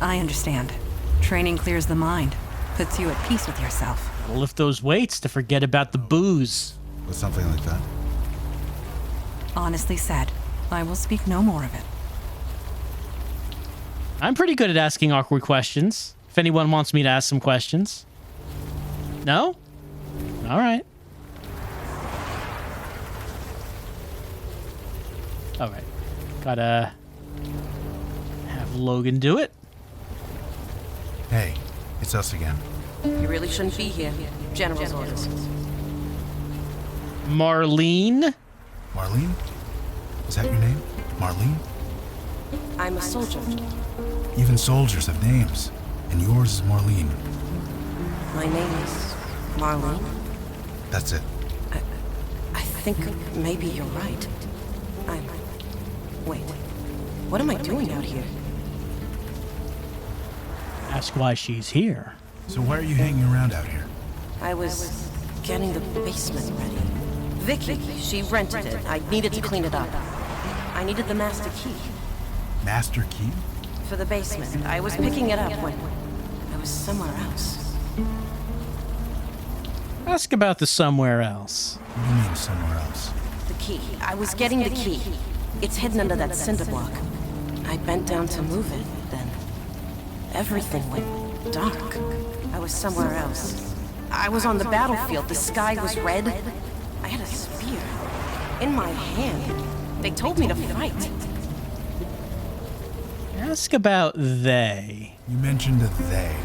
I understand. Training clears the mind, puts you at peace with yourself.
Lift those weights to forget about the booze.
With something like that.
Honestly said, I will speak no more of it.
I'm pretty good at asking awkward questions. If anyone wants me to ask some questions. No? All right. All right. Gotta have Logan do it.
Hey, it's us again.
You really shouldn't be here. General's orders.
Marlene?
Marlene? Is that your name? Marlene?
I'm a soldier.
Even soldiers have names, and yours is Marlene.
My name is Marlene.
That's it.
I think maybe you're right. Wait. What am I doing out here?
Ask why she's here.
So why are you hanging around out here?
I was getting the basement ready. Vicky, she rented it. I needed to clean it up. I needed the master key.
Master key?
For the basement. I was picking it up when I was somewhere else.
Ask about the somewhere else.
What do you mean somewhere else?
The key. I was getting the key. It's hidden under that cinder block. I bent down to move it, then everything went dark. I was somewhere else. I was on the battlefield. The sky was red. I had a spear in my hand. They told me to fight.
Ask about they.
You mentioned a they.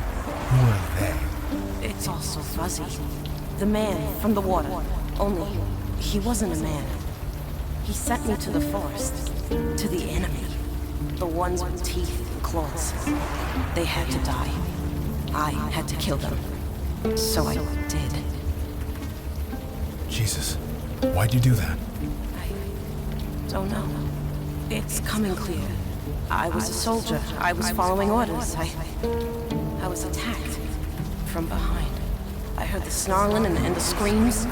Who are they?
It's all so fuzzy. The man from the water. Only, he wasn't a man. He sent me to the forest. To the enemy. The ones with teeth and claws. They had to die. I had to kill them. So I did.
Jesus. Why'd you do that?
I don't know. It's coming clear. I was a soldier. I was following orders. I was attacked. From behind. I heard the snarling and the screams.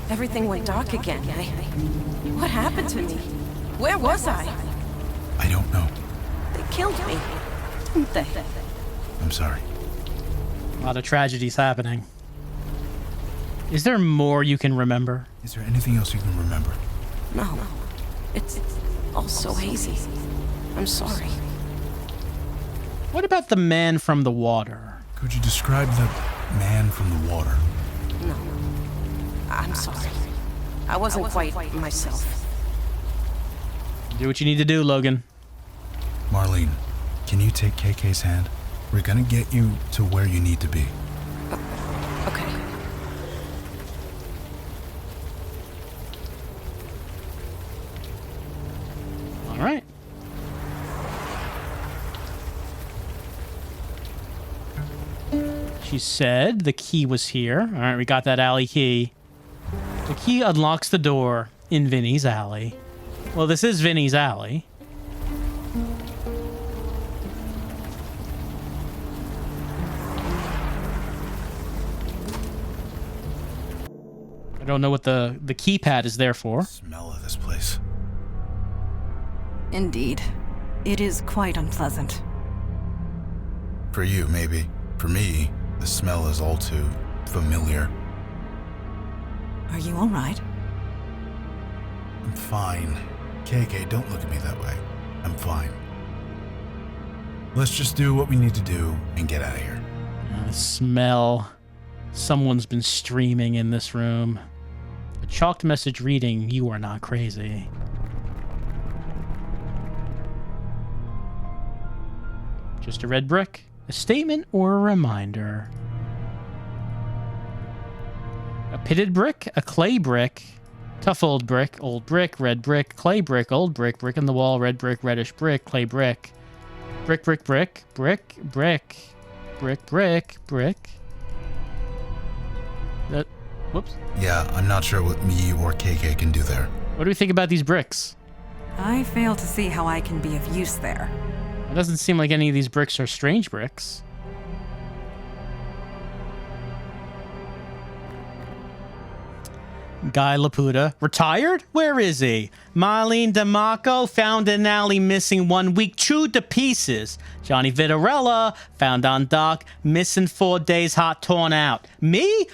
Everything went dark again. What happened to me? Where was I?
I don't know.
They killed me, didn't they?
I'm sorry.
A lot of tragedies happening. Is there more you can remember?
Is there anything else you can remember?
No. It's all so hazy. I'm sorry.
What about the man from the water?
Could you describe the man from the water?
No. I'm sorry. I wasn't quite myself.
Do what you need to do, Logan.
Marlene, can you take KK's hand? We're gonna get you to where you need to be.
Okay.
All right. She said the key was here. All right, we got that alley key. The key unlocks the door in Vinny's alley. Well, this is Vinny's alley. I don't know what the keypad is there for.
Smell of this place.
Indeed. It is quite unpleasant.
For you, maybe. For me, the smell is all too familiar.
Are you all right?
I'm fine. KK, don't look at me that way. I'm fine. Let's just do what we need to do and get out of here.
The smell. Someone's been streaming in this room. A chalked message reading, "You are not crazy." Just a red brick? A statement or a reminder? A pitted brick? A clay brick? Tough old brick, red brick, clay brick, old brick, brick in the wall, red brick, reddish brick, clay brick. Brick, brick, brick, brick, brick, brick, brick, brick. Whoops.
Yeah, I'm not sure what me or KK can do there.
What do we think about these bricks?
I fail to see how I can be of use there.
It doesn't seem like any of these bricks are strange bricks. Guy Laputa, retired? Where is he? Marlene DeMarco, found in alley, missing 1 week, chewed to pieces. Johnny Vitarella, found on dock, missing 4 days, hot, torn out. Me?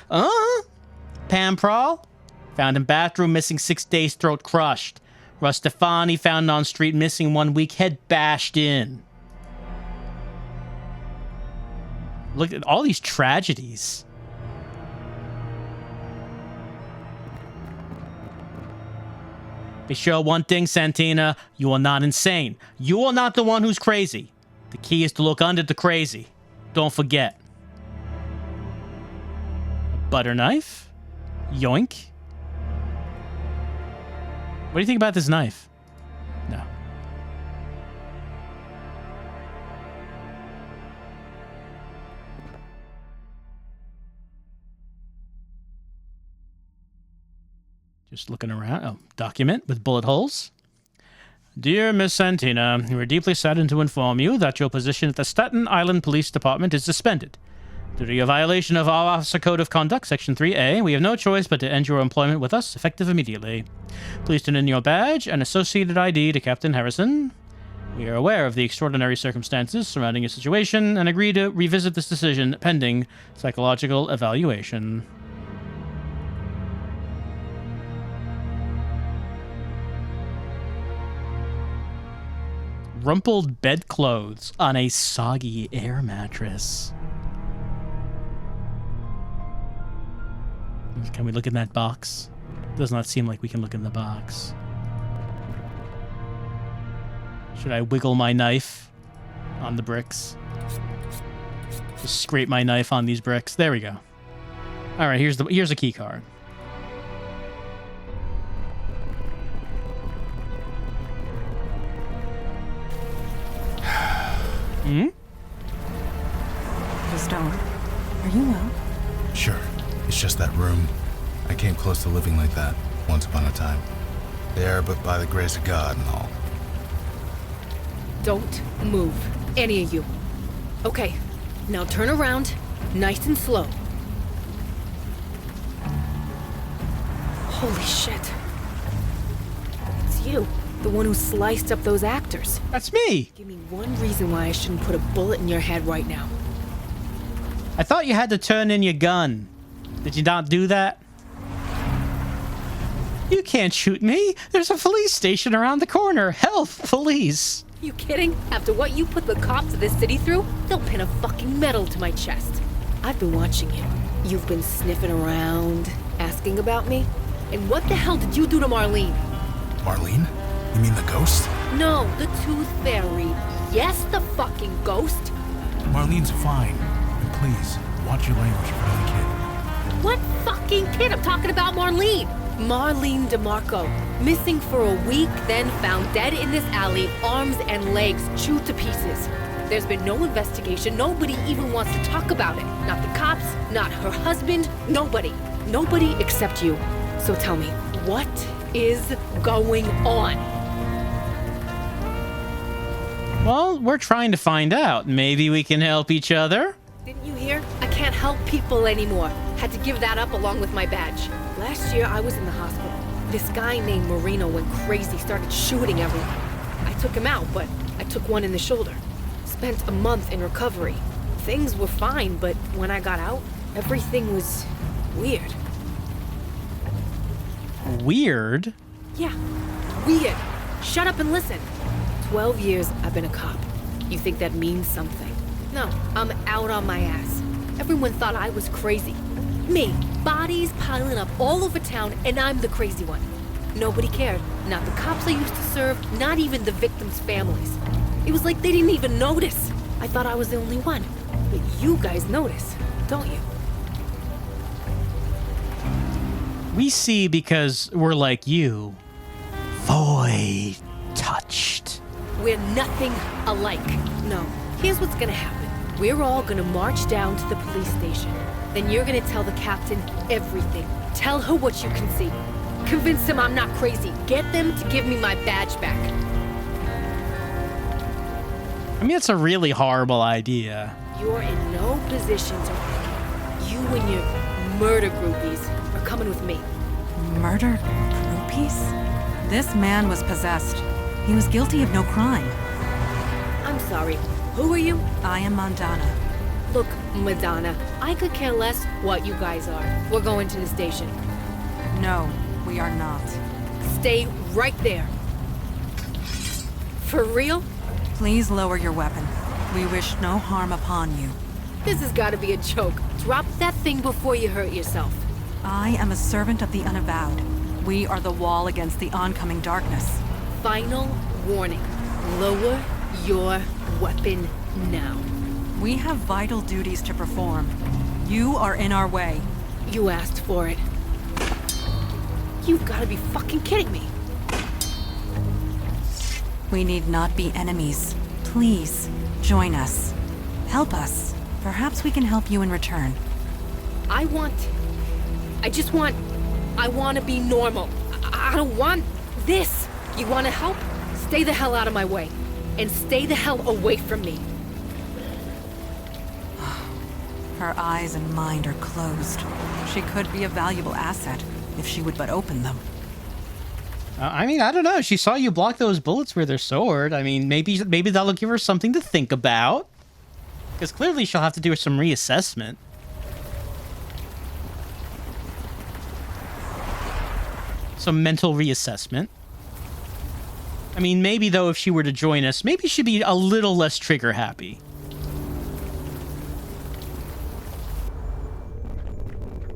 Pam Prawl, found in bathroom, missing 6 days, throat crushed. Russ Stefani, found on street, missing 1 week, head bashed in. Look at all these tragedies. Be sure one thing, Santina, you are not insane. You are not the one who's crazy. The key is to look under the crazy. Don't forget. A butter knife? Yoink. What do you think about this knife? No. Just looking around. Oh, document with bullet holes. Dear Miss Santina, we are deeply saddened to inform you that your position at the Staten Island Police Department is suspended. Due to your violation of our Officer Code of Conduct, Section 3A, we have no choice but to end your employment with us, effective immediately. Please turn in your badge and associated ID to Captain Harrison. We are aware of the extraordinary circumstances surrounding your situation and agree to revisit this decision pending psychological evaluation. Rumpled bedclothes on a soggy air mattress. Can we look in that box? Does not seem like we can look in the box. Should I wiggle my knife on the bricks? Just scrape my knife on these bricks. There we go. All right, here's a key card. Hmm?
Bestower, are you well?
Sure. It's just that room. I came close to living like that once upon a time. There, but by the grace of God and all.
Don't move, any of you. Okay, now turn around, nice and slow. Holy shit. It's you, the one who sliced up those actors.
That's me.
Give me one reason why I shouldn't put a bullet in your head right now.
I thought you had to turn in your gun. Did you not do that? You can't shoot me. There's a police station around the corner. Health police.
You kidding? After what you put the cops of this city through, they'll pin a fucking medal to my chest. I've been watching you. You've been sniffing around, asking about me. And what the hell did you do to Marlene?
Marlene? You mean the ghost?
No, the tooth fairy. Yes, the fucking ghost.
Marlene's fine. And please, watch your language in front of the kid.
What fucking kid? I'm talking about Marlene. Marlene DeMarco. Missing for a week, then found dead in this alley, arms and legs chewed to pieces. There's been no investigation. Nobody even wants to talk about it. Not the cops, not her husband, nobody. Nobody except you. So tell me, what is going on?
Well, we're trying to find out. Maybe we can help each other.
Didn't you hear? I can't help people anymore. Had to give that up along with my badge. Last year, I was in the hospital. This guy named Marino went crazy, started shooting everyone. I took him out, but I took one in the shoulder. Spent a month in recovery. Things were fine, but when I got out, everything was weird.
Weird?
Yeah, weird. Shut up and listen. 12 years I've been a cop. You think that means something? No, I'm out on my ass. Everyone thought I was crazy. Me, bodies piling up all over town, and I'm the crazy one. Nobody cared. Not the cops I used to serve, not even the victims' families. It was like they didn't even notice. I thought I was the only one. But you guys notice, don't you?
We see because we're like you. Void touched.
We're nothing alike. No, here's what's gonna happen. We're all gonna march down to the police station. Then you're gonna tell the captain everything. Tell her what you can see. Convince him I'm not crazy. Get them to give me my badge back.
I mean, it's a really horrible idea.
You're in no position to argue. You and your murder groupies are coming with me.
Murder groupies? This man was possessed. He was guilty of no crime.
I'm sorry. Who are you?
I am Mandana.
Look, Madonna, I could care less what you guys are. We're going to the station.
No, we are not.
Stay right there. For real?
Please lower your weapon. We wish no harm upon you.
This has got to be a joke. Drop that thing before you hurt yourself.
I am a servant of the Unavowed. We are the wall against the oncoming darkness.
Final warning. Lower your weapon now.
We have vital duties to perform. You are in our way.
You asked for it. You've got to be fucking kidding me.
We need not be enemies. Please, join us. Help us. Perhaps we can help you in return.
I want to be normal. I don't want this. You want to help? Stay the hell out of my way. And stay the hell away from me.
Her eyes and mind are closed. She could be a valuable asset if she would but open them.
I mean, I don't know. She saw you block those bullets with her sword. I mean, maybe that'll give her something to think about. Because clearly she'll have to do some reassessment. Some mental reassessment. I mean, maybe, though, if she were to join us, maybe she'd be a little less trigger-happy.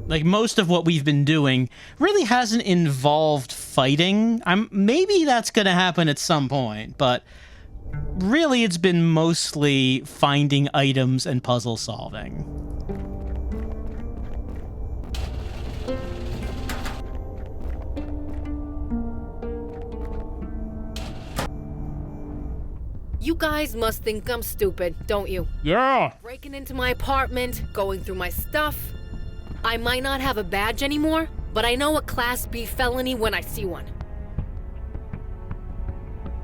Like, most of what we've been doing really hasn't involved fighting. Maybe that's going to happen at some point, but really it's been mostly finding items and puzzle solving.
You guys must think I'm stupid, don't you?
Yeah.
Breaking into my apartment, going through my stuff. I might not have a badge anymore, but I know a Class B felony when I see one.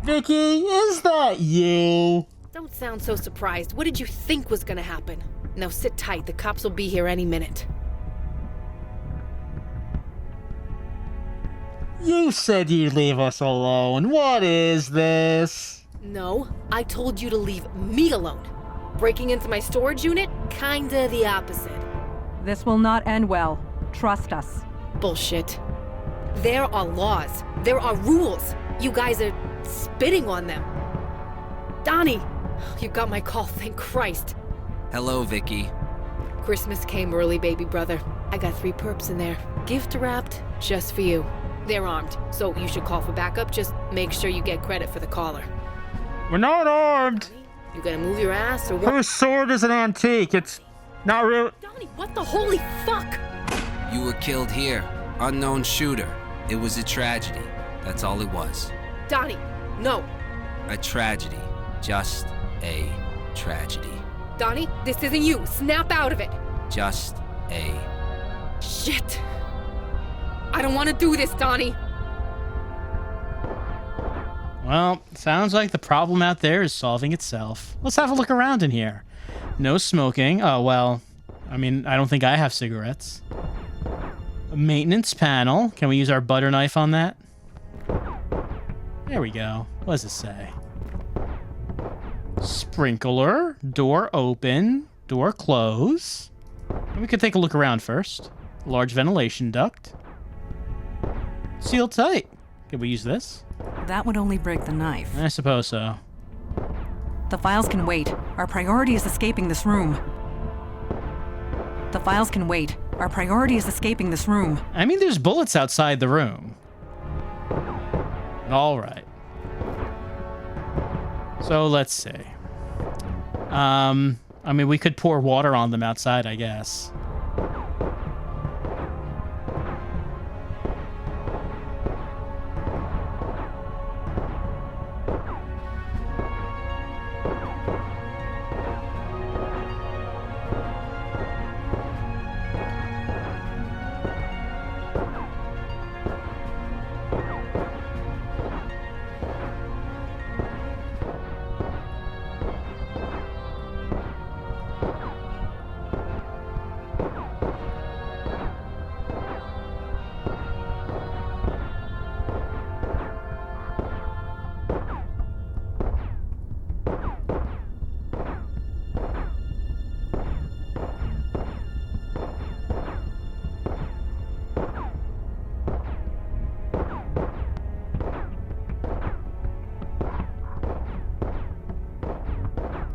Vicky, is that you?
Don't sound so surprised. What did you think was gonna happen? Now sit tight, the cops will be here any minute.
You said you'd leave us alone. What is this?
No, I told you to leave me alone. Breaking into my storage unit? Kinda the opposite.
This will not end well. Trust us.
Bullshit. There are laws. There are rules. You guys are spitting on them. Donnie! You got my call, thank Christ.
Hello, Vicky.
Christmas came early, baby brother. I got 3 perps in there. Gift wrapped just for you. They're armed, so you should call for backup. Just make sure you get credit for the caller.
We're not armed.
You gonna move your ass or what?
Her sword is an antique. It's not real.
Donnie, what the holy fuck?
You were killed here. Unknown shooter. It was a tragedy. That's all it was.
Donnie, no.
A tragedy. Just a tragedy.
Donnie, this isn't you. Snap out of it.
Just a...
Shit. I don't want to do this, Donnie.
Well, sounds like the problem out there is solving itself. Let's have a look around in here. No smoking. Oh, well, I mean, I don't think I have cigarettes. A maintenance panel. Can we use our butter knife on that? There we go. What does it say? Sprinkler. Door open. Door close. We could take a look around first. Large ventilation duct. Sealed tight. Could we use this?
That would only break the knife.
I suppose so.
The files can wait. Our priority is escaping this room. The files can wait. Our priority is escaping this room.
I mean, there's bullets outside the room. All right. So let's see. I mean, we could pour water on them outside, I guess.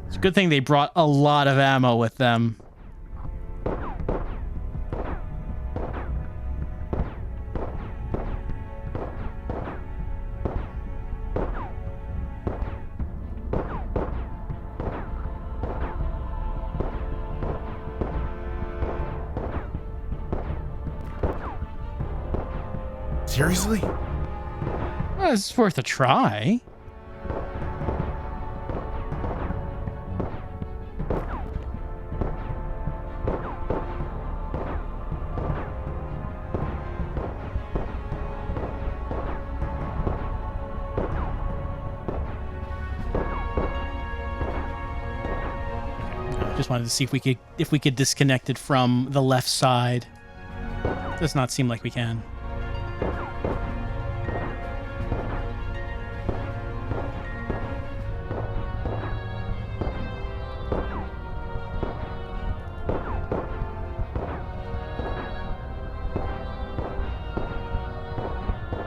It's a good thing they brought a lot of ammo with them.
Seriously?
Well, it's worth a try. Just wanted to see if we could disconnect it from the left side. Does not seem like we can.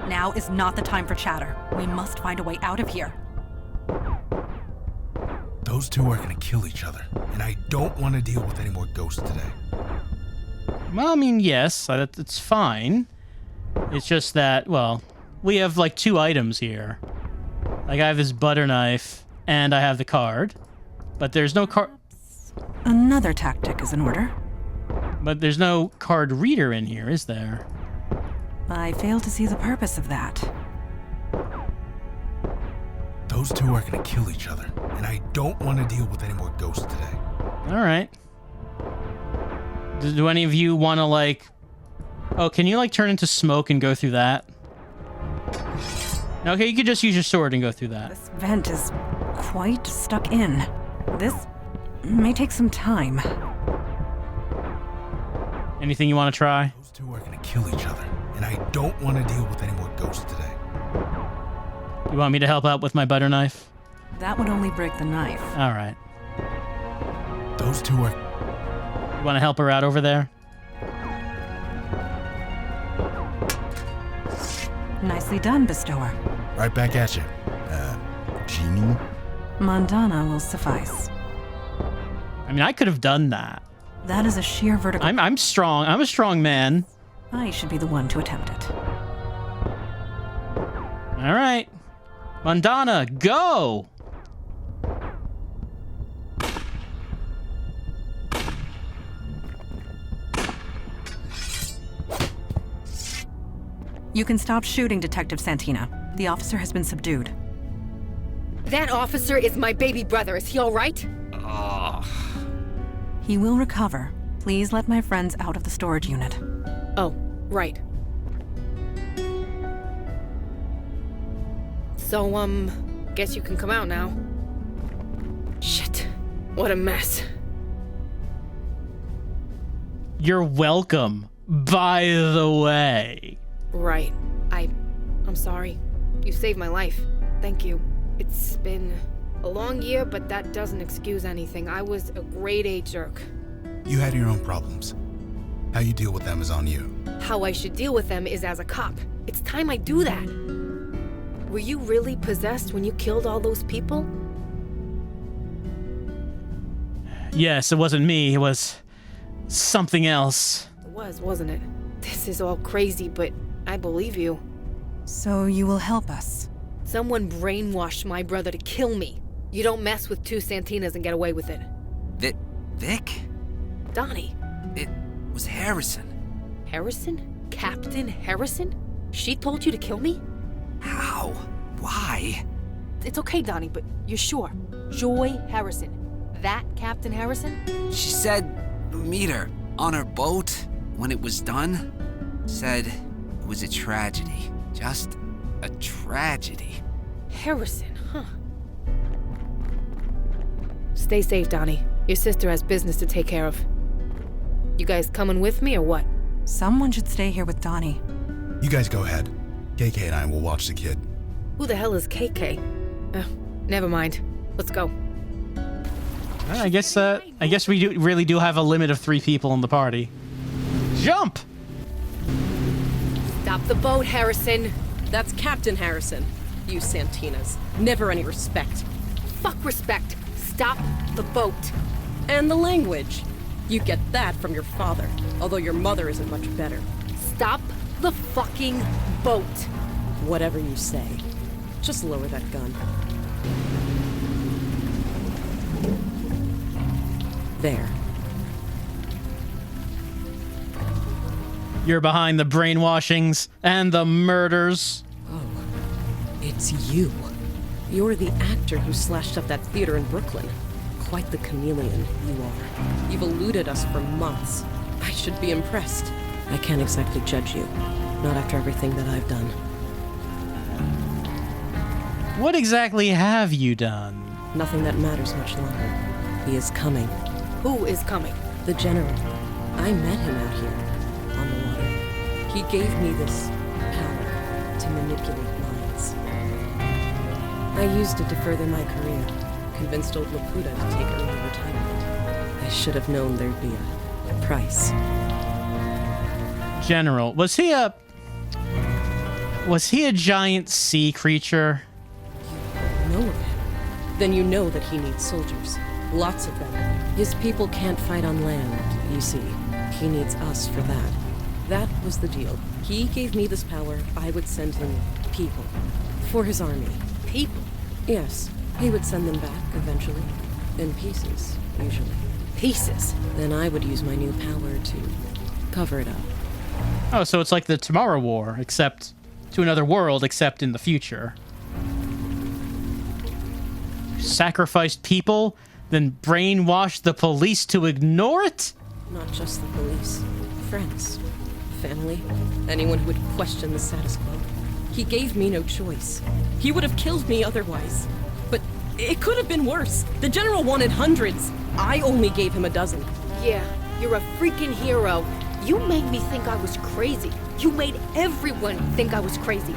Now is not the time for chatter. We must find a way out of here.
Those two are gonna kill each other, and I don't want to deal with any more ghosts today.
Well, I mean, yes, it's fine. It's just that, well, we have like 2 items here. Like I have this butter knife, and I have the card, but there's no card.
Another tactic is in order.
But there's no card reader in here, is there?
I fail to see the purpose of that.
Those two are gonna kill each other, and I don't want to deal with any more ghosts today.
All right. Do any of you want to, like... Oh, can you, like, turn into smoke and go through that? Okay, you could just use your sword and go through that.
This vent is quite stuck in. This may take some time.
Anything you want to try?
Those two are gonna kill each other, and I don't want to deal with any more ghosts today.
You want me to help out with my butter knife?
That would only break the knife.
All right.
Those two are...
You want to help her out over there?
Nicely done, Bestower.
Right back at you. Genie?
Mondana will suffice.
I mean, I could have done that.
That is a sheer vertical...
I'm strong. I'm a strong man.
I should be the one to attempt it.
All right. Mondana, go!
You can stop shooting, Detective Santina. The officer has been subdued.
That officer is my baby brother. Is he all right?
He will recover. Please let my friends out of the storage unit.
Oh, right. So, guess you can come out now. Shit. What a mess.
You're welcome, by the way.
Right. I'm sorry. You saved my life. Thank you. It's been a long year, but that doesn't excuse anything. I was a grade A jerk.
You had your own problems. How you deal with them is on you.
How I should deal with them is as a cop. It's time I do that. Were you really possessed when you killed all those people?
Yes, it wasn't me. It was something else.
It was, wasn't it? This is all crazy, but I believe you.
So you will help us?
Someone brainwashed my brother to kill me. You don't mess with 2 Santinas and get away with it.
Vic?
Donnie.
It was Harrison.
Harrison? Captain Harrison? She told you to kill me?
How? Why?
It's okay, Donnie, but you're sure? Joy Harrison. That Captain Harrison?
She said meet her on her boat when it was done. Said it was a tragedy. Just a tragedy.
Harrison, huh? Stay safe, Donnie. Your sister has business to take care of. You guys coming with me or what?
Someone should stay here with Donnie.
You guys go ahead. KK and I will watch the kid.
Who the hell is KK? Never mind. Let's go.
I guess we really do have a limit of 3 people in the party. Jump!
Stop the boat, Harrison.
That's Captain Harrison. You Santinas. Never any respect.
Fuck respect. Stop the boat.
And the language. You get that from your father, although your mother isn't much better.
Stop the fucking boat.
Whatever you say. Just lower that gun. There.
You're behind the brainwashings and the murders.
Oh, it's you. You're the actor who slashed up that theater in Brooklyn. Quite the chameleon you are. You've eluded us for months. I should be impressed. I can't exactly judge you. Not after everything that I've done.
What exactly have you done?
Nothing that matters much longer. He is coming.
Who is coming?
The General. I met him out here, on the water. He gave me this power to manipulate minds. I used it to further my career, convinced old Laputa to take early retirement. I should have known there'd be a price.
General. Was he a... Was he a giant sea creature?
You know of him? Then you know that he needs soldiers. Lots of them. His people can't fight on land, you see. He needs us for that. That was the deal. He gave me this power. I would send him people. For his army.
People?
Yes. He would send them back, eventually. In pieces, usually.
Pieces?
Then I would use my new power to cover it up.
Oh, so it's like the Tomorrow War, except to another world, except in the future. Sacrificed people, then brainwashed the police to ignore it?
Not just the police. Friends. Family. Anyone who would question the status quo. He gave me no choice. He would have killed me otherwise. But it could have been worse. The general wanted hundreds. I only gave him a dozen.
Yeah, you're a freaking hero. You made me think I was crazy. You made everyone think I was crazy.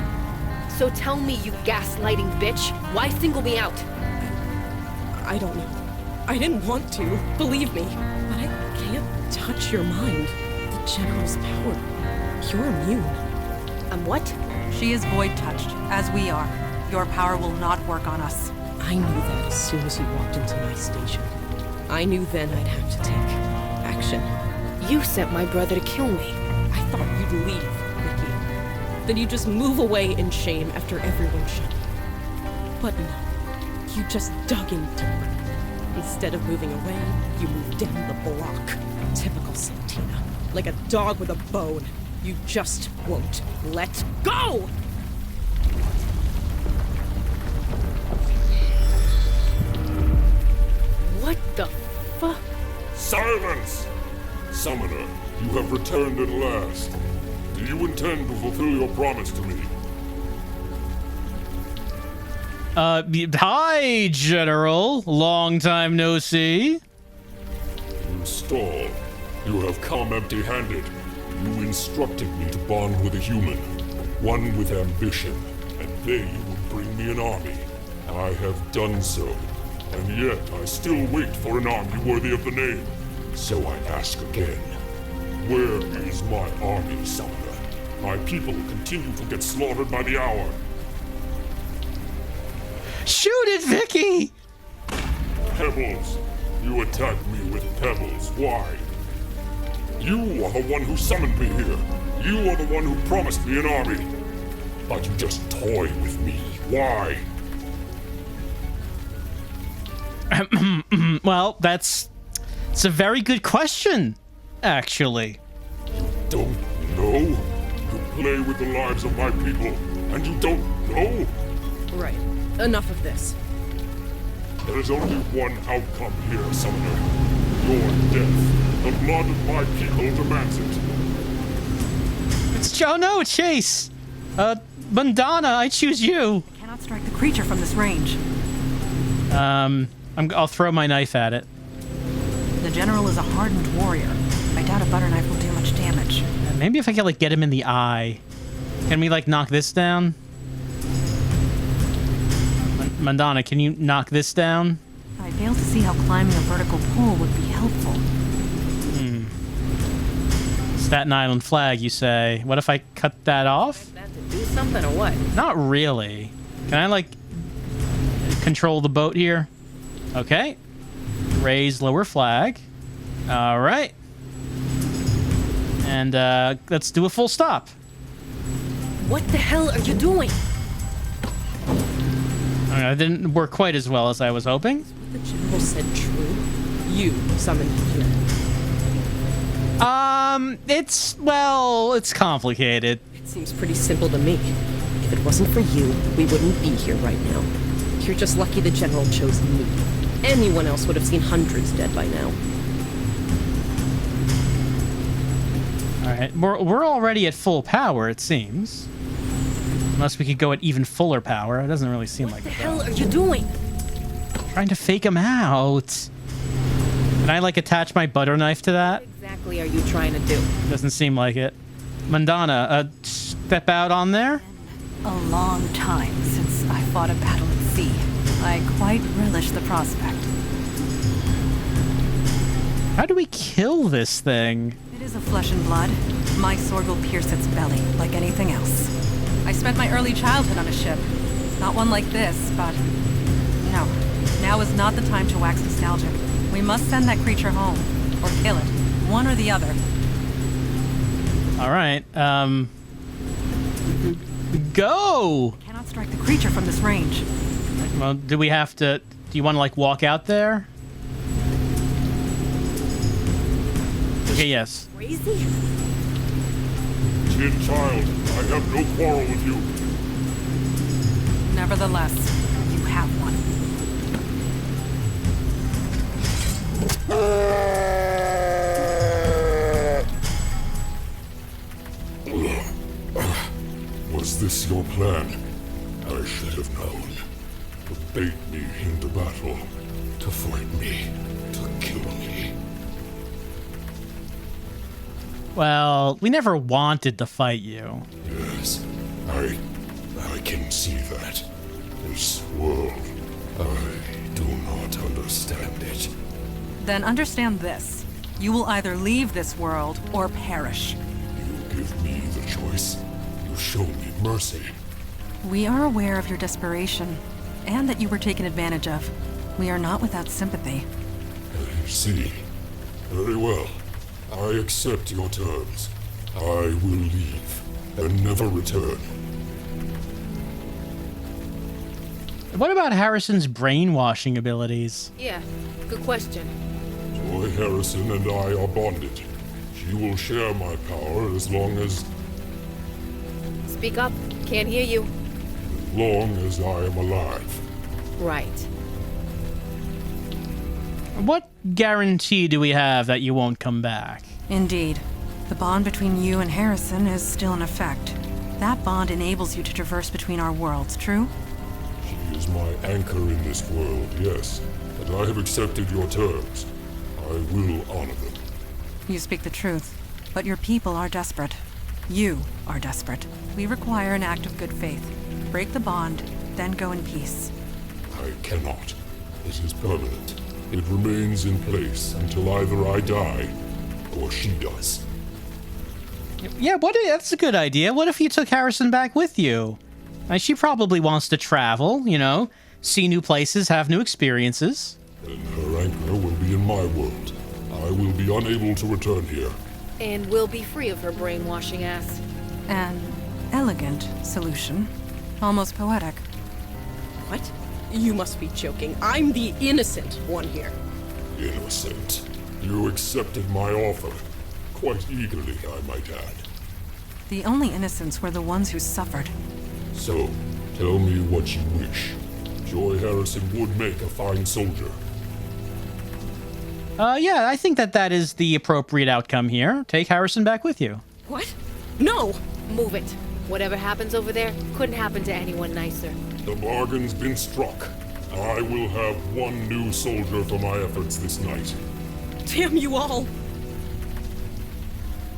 So tell me, you gaslighting bitch, why single me out?
I don't know. I didn't want to, believe me. But I can't touch your mind. The general's power. You're immune.
I'm what?
She is void-touched, as we are. Your power will not work on us.
I knew that as soon as you walked into my station. I knew then I'd have to take action.
You sent my brother to kill me.
I thought you'd leave, Vicky. Then you'd just move away in shame after everyone shut up. But no, you just dug in deeper. Instead of moving away, you moved down the block. Typical Santina. Like a dog with a bone. You just won't let go!
What the fuck?
Silence! Summoner, you have returned at last. Do you intend to fulfill your promise to me?
Hi, General. Long time no see.
You stall. You have come empty-handed. You instructed me to bond with a human, one with ambition, and they would bring me an army. I have done so, and yet I still wait for an army worthy of the name. So I ask again, where is my army, Summoner? My people continue to get slaughtered by the hour.
Shoot it, Vicky!
Pebbles. You attack me with pebbles. Why? You are the one who summoned me here. You are the one who promised me an army. But you just toy with me. Why?
Well, it's a very good question, actually.
You don't know? You play with the lives of my people, and you don't know?
Right. Enough of this.
There is only one outcome here, Summoner. Your death. The blood of my people demands it.
Oh no, Chase! Bandana, I choose you!
I cannot strike the creature from this range.
I'll throw my knife at it.
The general is a hardened warrior. I doubt a butter knife will do much damage.
Maybe if I could, get him in the eye. Can we, knock this down? Mandana, can you knock this down?
I fail to see how climbing a vertical pole would be helpful.
Staten Island flag, you say. What if I cut that off?
That to do something or what?
Not really. Can I, control the boat here? Okay. Raise lower flag. All right. And, let's do a full stop.
What the hell are you doing?
It didn't work quite as well as I was hoping.
The general said true. You summoned him.
It's complicated.
It seems pretty simple to me. If it wasn't for you, we wouldn't be here right now. You're just lucky the general chose me. Anyone else would have seen hundreds dead by now.
Alright, we're already at full power, it seems. Unless we could go at even fuller power. It doesn't really seem like it.
What the hell are you doing?
Trying to fake him out. Can I, attach my butter knife to that?
What exactly are you trying to do?
Doesn't seem like it. Mandana, step out on there?
A long time since I fought a battle at sea. I quite relish the prospect.
How do we kill this thing?
It is of flesh and blood. My sword will pierce its belly like anything else. I spent my early childhood on a ship. Not one like this, but... No. Now is not the time to wax nostalgic. We must send that creature home. Or kill it. One or the other.
Alright, go!
We cannot strike the creature from this range.
Well, do we have to... Do you want to, like, walk out there? Okay, yes.
Crazy?
Tin child, I have no quarrel with you.
Nevertheless, you have one.
Was this your plan? I should have known. To bait me into battle. To fight me. To kill me.
Well, we never wanted to fight you.
Yes, I can see that. This world, I do not understand it.
Then understand this. You will either leave this world or perish.
You give me the choice. You show me mercy.
We are aware of your desperation, and that you were taken advantage of. We are not without sympathy.
I see. Very well. I accept your terms. I will leave and never return.
What about Harrison's brainwashing abilities?
Yeah, good question.
Joy Harrison and I are bonded. She will share my power as long as
Speak up. Can't hear you.
I am alive.
Right.
What guarantee do we have that you won't come back?
Indeed. The bond between you and Harrison is still in effect. That bond enables you to traverse between our worlds, true?
She is my anchor in this world, yes. And I have accepted your terms. I will honor them.
You speak the truth. But your people are desperate. You are desperate. We require an act of good faith. Break the bond, then go in peace.
I cannot. It is permanent. It remains in place until either I die or she does.
Yeah, that's a good idea. What if you took Harrison back with you? She probably wants to travel, you know, see new places, have new experiences.
Then her anchor will be in my world. I will be unable to return here.
And we'll be free of her brainwashing ass.
An elegant solution. Almost poetic.
What? You must be joking. I'm the innocent one here.
Innocent. You accepted my offer. Quite eagerly, I might add.
The only innocents were the ones who suffered.
So, tell me what you wish. Joy Harrison would make a fine soldier.
Yeah, I think that is the appropriate outcome here. Take Harrison back with you.
What? No!
Move it. Whatever happens over there couldn't happen to anyone nicer.
The bargain's been struck. I will have one new soldier for my efforts this night.
Damn you all!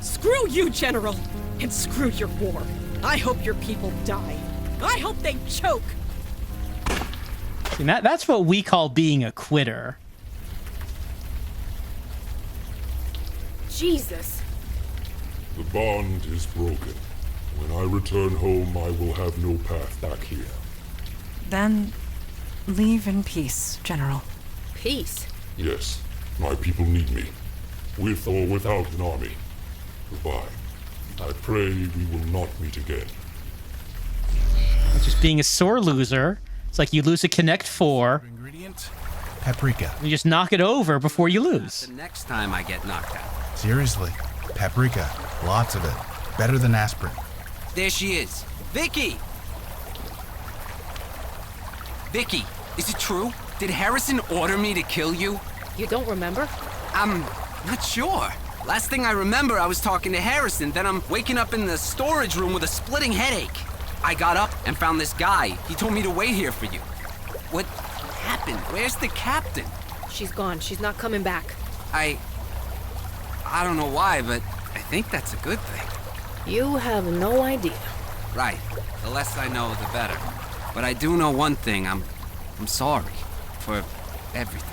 Screw you, General! And screw your war. I hope your people die. I hope they choke!
See, that's what we call being a quitter.
Jesus.
The bond is broken. When I return home, I will have no path back here.
Then, leave in peace, General.
Peace?
Yes, my people need me. With or without an army. Goodbye. I pray we will not meet again.
Just being a sore loser. It's like you lose a Connect 4.
Ingredient? Paprika.
You just knock it over before you lose.
The next time I get knocked out.
Seriously. Paprika. Lots of it. Better than aspirin.
There she is. Vicky! Vicky, is it true? Did Harrison order me to kill you?
You don't remember?
I'm not sure. Last thing I remember, I was talking to Harrison, then I'm waking up in the storage room with a splitting headache. I got up and found this guy. He told me to wait here for you. What happened? Where's the captain?
She's gone. She's not coming back.
I don't know why, but I think that's a good thing.
You have no idea.
Right. The less I know, the better. But I do know one thing. I'm sorry for everything.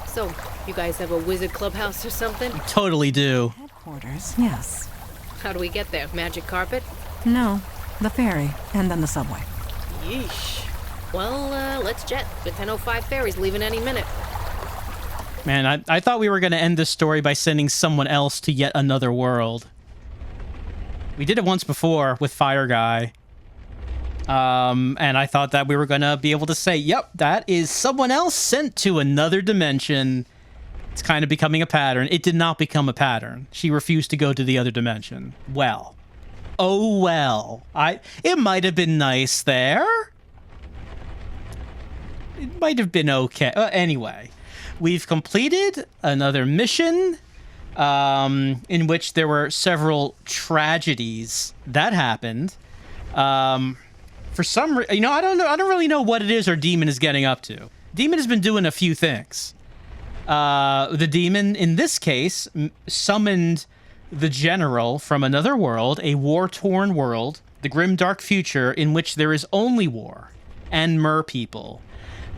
So, you guys have a wizard clubhouse or something?
Totally do.
Headquarters, yes.
How do we get there? Magic carpet?
No, the ferry, and then the subway.
Yeesh. Well, let's jet. The 10:05 ferry's leaving any minute.
Man, I thought we were going to end this story by sending someone else to yet another world. We did it once before with Fire Guy. And I thought that we were going to be able to say, yep, that is someone else sent to another dimension. It's kind of becoming a pattern. It did not become a pattern. She refused to go to the other dimension. Well. Oh, well. It might have been nice there. It might have been okay. Anyway, we've completed another mission in which there were several tragedies that happened. For some reason, I don't know. I don't really know what it is our demon is getting up to. Demon has been doing a few things. The demon, in this case, summoned the general from another world, a war-torn world, the grim dark future in which there is only war and mer people,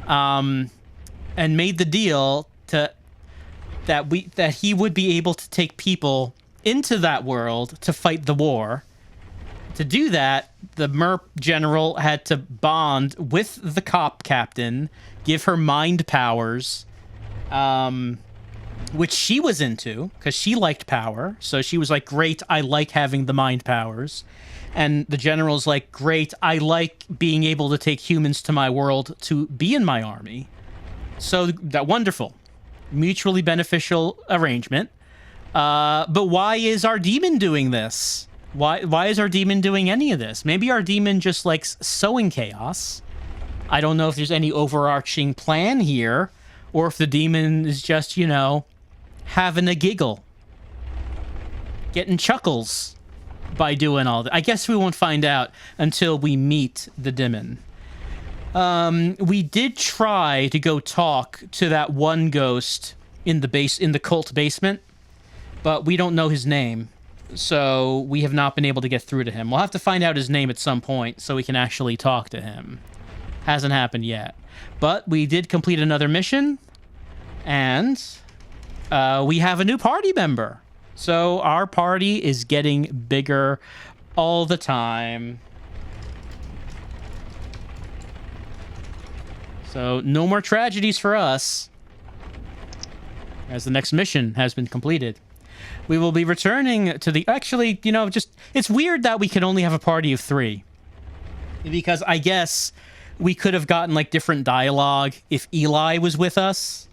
and made the deal that he would be able to take people into that world to fight the war. To do that, the mer general had to bond with the cop captain, give her mind powers, which she was into, because she liked power. So she was like, great, I like having the mind powers. And the general's like, great, I like being able to take humans to my world to be in my army. So that wonderful. Mutually beneficial arrangement. But why is our demon doing this? Why is our demon doing any of this? Maybe our demon just likes sowing chaos. I don't know if there's any overarching plan here, or if the demon is just, having a giggle. Getting chuckles by doing all that. I guess we won't find out until we meet the demon. We did try to go talk to that one ghost in the cult basement, but we don't know his name. So we have not been able to get through to him. We'll have to find out his name at some point so we can actually talk to him. Hasn't happened yet. But we did complete another mission, and we have a new party member. So our party is getting bigger all the time. So no more tragedies for us, as the next mission has been completed. We will be returning to the... Actually, it's weird that we can only have a party of 3. Because I guess we could have gotten, different dialogue if Eli was with us.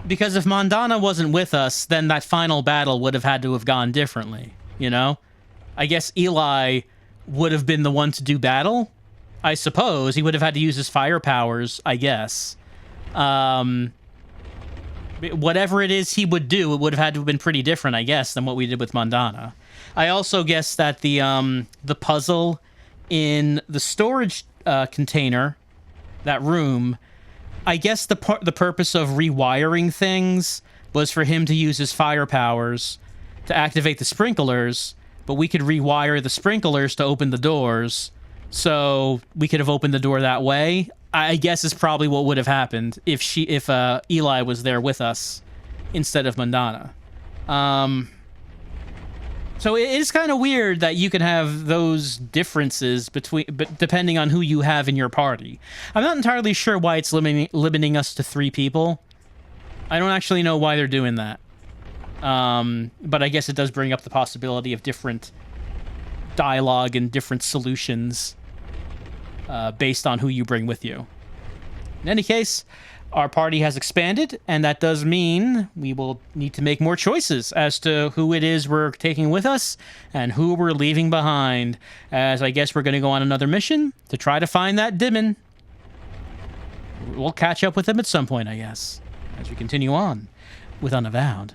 Because if Mandana wasn't with us, then that final battle would have had to have gone differently, I guess Eli would have been the one to do battle. I suppose. He would have had to use his fire powers, I guess. Whatever it is he would do, it would have had to have been pretty different, I guess, than what we did with Mandana. I also guess that the puzzle in the storage container, that room, I guess the purpose of rewiring things was for him to use his fire powers to activate the sprinklers, but we could rewire the sprinklers to open the doors, so we could have opened the door that way. I guess is probably what would have happened if Eli was there with us instead of Mandana. So it is kind of weird that you can have those differences depending on who you have in your party. I'm not entirely sure why it's limiting us to 3 people. I don't actually know why they're doing that. But I guess it does bring up the possibility of different dialogue and different solutions based on who you bring with you. In any case, our party has expanded, and that does mean we will need to make more choices as to who it is we're taking with us and who we're leaving behind, as I guess we're going to go on another mission to try to find that demon. We'll catch up with him at some point, I guess, as we continue on with Unavowed.